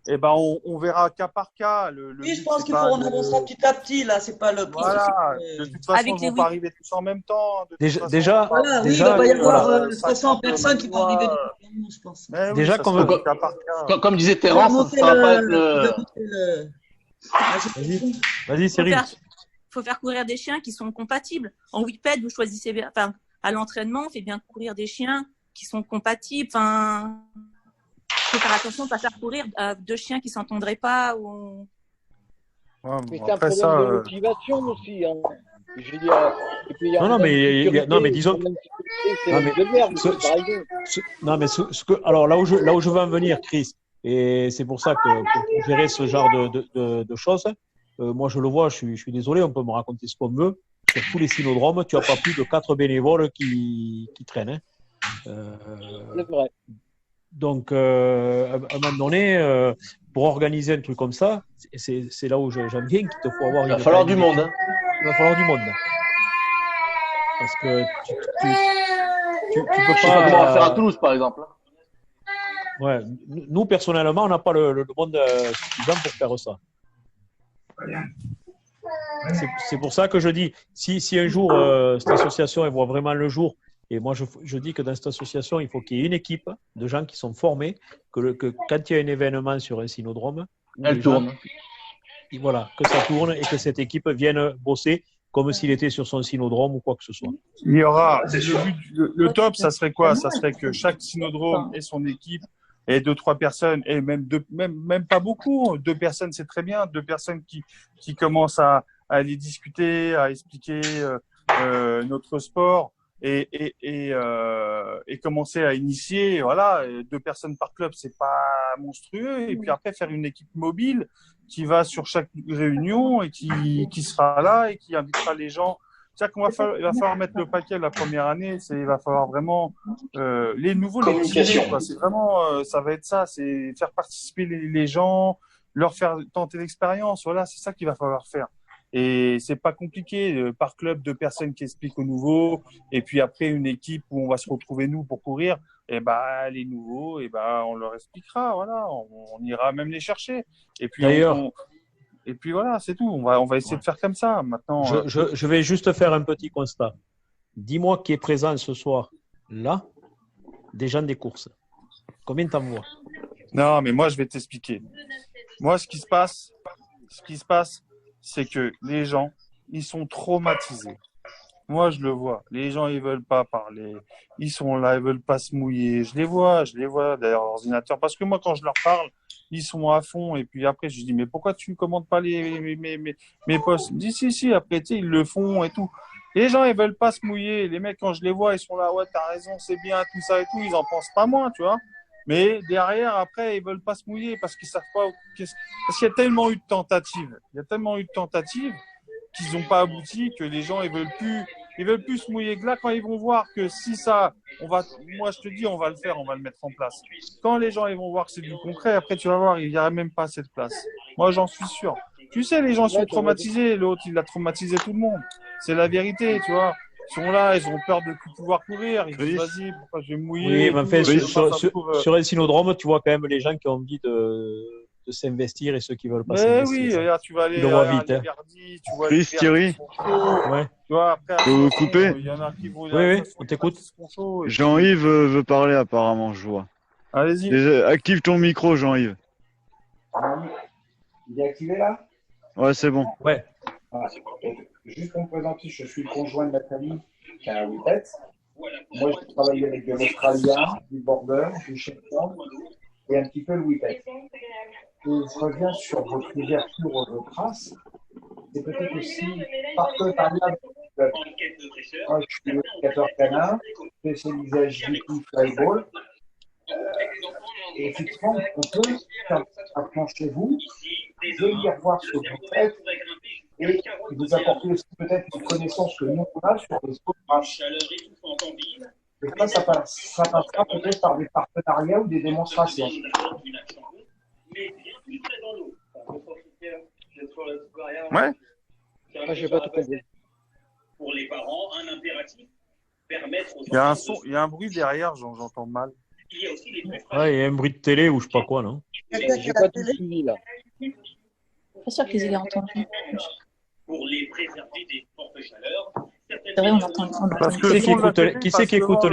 on verra cas par cas. Oui, je pense qu'il faut en avancer petit à petit, là, c'est pas le. Voilà, de toute façon, ils vont pas arriver tous en même temps. Déjà, il va y avoir 300 personnes qui vont arriver je pense. Déjà, comme disait Terence, ça va pas être Vas-y, Cyril. Il faut faire courir des chiens qui sont compatibles. En whippet, vous choisissez, à l'entraînement, on fait bien courir des chiens qui sont compatibles. Il faut faire attention de ne pas faire courir deux chiens qui ne s'entendraient pas. Ou... Mais c'est un problème de motivation aussi. Hein. Je veux dire, mais disons. Alors là où je veux en venir, Chris, et c'est pour ça que pour gérer ce genre de choses, moi je le vois, je suis désolé, on peut me raconter ce qu'on veut. Sur tous les cynodromes, tu n'as pas plus de 4 bénévoles qui traînent. C'est vrai. Donc, à un moment donné, pour organiser un truc comme ça, c'est là où j'en viens qu'il te faut avoir. Il va falloir du monde. Il va falloir du monde. Parce que tu peux pas. Je sais pas comment faire à Toulouse, par exemple. Ouais, nous personnellement, on n'a pas le monde suffisant pour faire ça. C'est pour ça que je dis, si un jour cette association elle voit vraiment le jour Et moi, je dis que dans cette association, il faut qu'il y ait une équipe de gens qui sont formés, que quand il y a un événement sur un cynodrome, elle tourne. Voilà, que ça tourne et que cette équipe vienne bosser comme s'il était sur son synodrome ou quoi que ce soit. Il y aura le top, ça serait quoi? Ça serait que chaque synodrome ait son équipe et 2-3 personnes, et même pas beaucoup. 2 personnes, c'est très bien. 2 personnes qui commencent à aller discuter, à expliquer notre sport et commencer à initier. Voilà, 2 personnes par club, c'est pas monstrueux. Et puis après, faire une équipe mobile qui va sur chaque réunion et qui sera là et qui invitera les gens. C'est-à-dire il va falloir mettre le paquet la première année. Il va falloir vraiment les nouveaux, les petits, quoi. C'est vraiment, ça va être ça, c'est faire participer les gens, leur faire tenter l'expérience. Voilà, c'est ça qu'il va falloir faire. Et c'est pas compliqué. Par club, 2 personnes qui expliquent aux nouveaux, et puis après une équipe où on va se retrouver nous pour courir. Et les nouveaux, on leur expliquera. Voilà, on ira même les chercher. Et puis d'ailleurs. Et puis voilà, c'est tout. On va essayer de faire comme ça. Maintenant, je vais juste faire un petit constat. Dis-moi qui est présent ce soir, là, des gens des courses. Combien t'en vois? Non, mais moi, je vais t'expliquer. Moi, ce qui se passe, c'est que les gens, ils sont traumatisés. Moi, je le vois. Les gens, ils veulent pas parler. Ils sont là, ils veulent pas se mouiller. Je les vois derrière l'ordinateur. Parce que moi, quand je leur parle, ils sont à fond. Et puis après, je dis, mais pourquoi tu commandes pas mes posts? Ils me disent, si. Après, tu sais, ils le font et tout. Les gens, ils veulent pas se mouiller. Les mecs, quand je les vois, ils sont là, ouais, t'as raison, c'est bien, tout ça et tout. Ils en pensent pas moins, tu vois. Mais derrière, après, ils veulent pas se mouiller parce qu'ils savent pas. Parce qu'il y a tellement eu de tentatives. Qu'ils n'ont pas abouti, que les gens ils veulent plus se mouiller. Que là, quand ils vont voir que si ça, moi je te dis, on va le faire, on va le mettre en place. Quand les gens ils vont voir que c'est du concret, après tu vas voir, il n'y aura même pas cette place. Moi j'en suis sûr. Tu sais, les gens sont traumatisés. L'autre il a traumatisé tout le monde. C'est la vérité, tu vois. Ils sont là, ils ont peur de plus pouvoir courir. Ils disent vas-y, pourquoi je vais me mouiller. Oui, mais en fait, sur un synodrome, tu vois quand même les gens qui ont envie de s'investir et ceux qui veulent pas s'investir. Oui, regarde, tu vas aller à Verdi, tu vois Chris, Thierry, ouais. Tu vois, après, peux vous couper? Il y en a qui vont oui, on t'écoute. Jean-Yves veut parler apparemment, je vois. Allez-y. Active ton micro, Jean-Yves. Il est activé là? Ouais, c'est bon. Ouais. Voilà. Juste pour me présenter, je suis le conjoint de Nathalie qui a un Whippet. Moi, j'ai travaillé avec de l'Australien, du Border, du Shetland et un petit peu le Whippet. Et je reviens sur votre ouverture de traces. C'est peut-être aussi partenariat. Moi, je suis éducateur canin, spécialisé à JVP Flyball. Et effectivement, on peut faire un plan chez vous, venir voir ce que vous faites et vous apporter aussi peut-être une connaissance que nous on a sur les autres races. Et ça passera peut-être par des partenariats ou des démonstrations. Ouais. Je n'ai pas tout compris. Pour les parents, un impératif, permettre aux il y a un bruit derrière, j'entends mal. Il y a aussi les ouais, il y a un bruit de télé ou je sais pas quoi, non? J'ai pas tout suivi là. Pas sûr qu'ils aient entendu. Pour les préserver des fortes chaleurs. C'est vrai, on entend. Qui c'est qui écoute les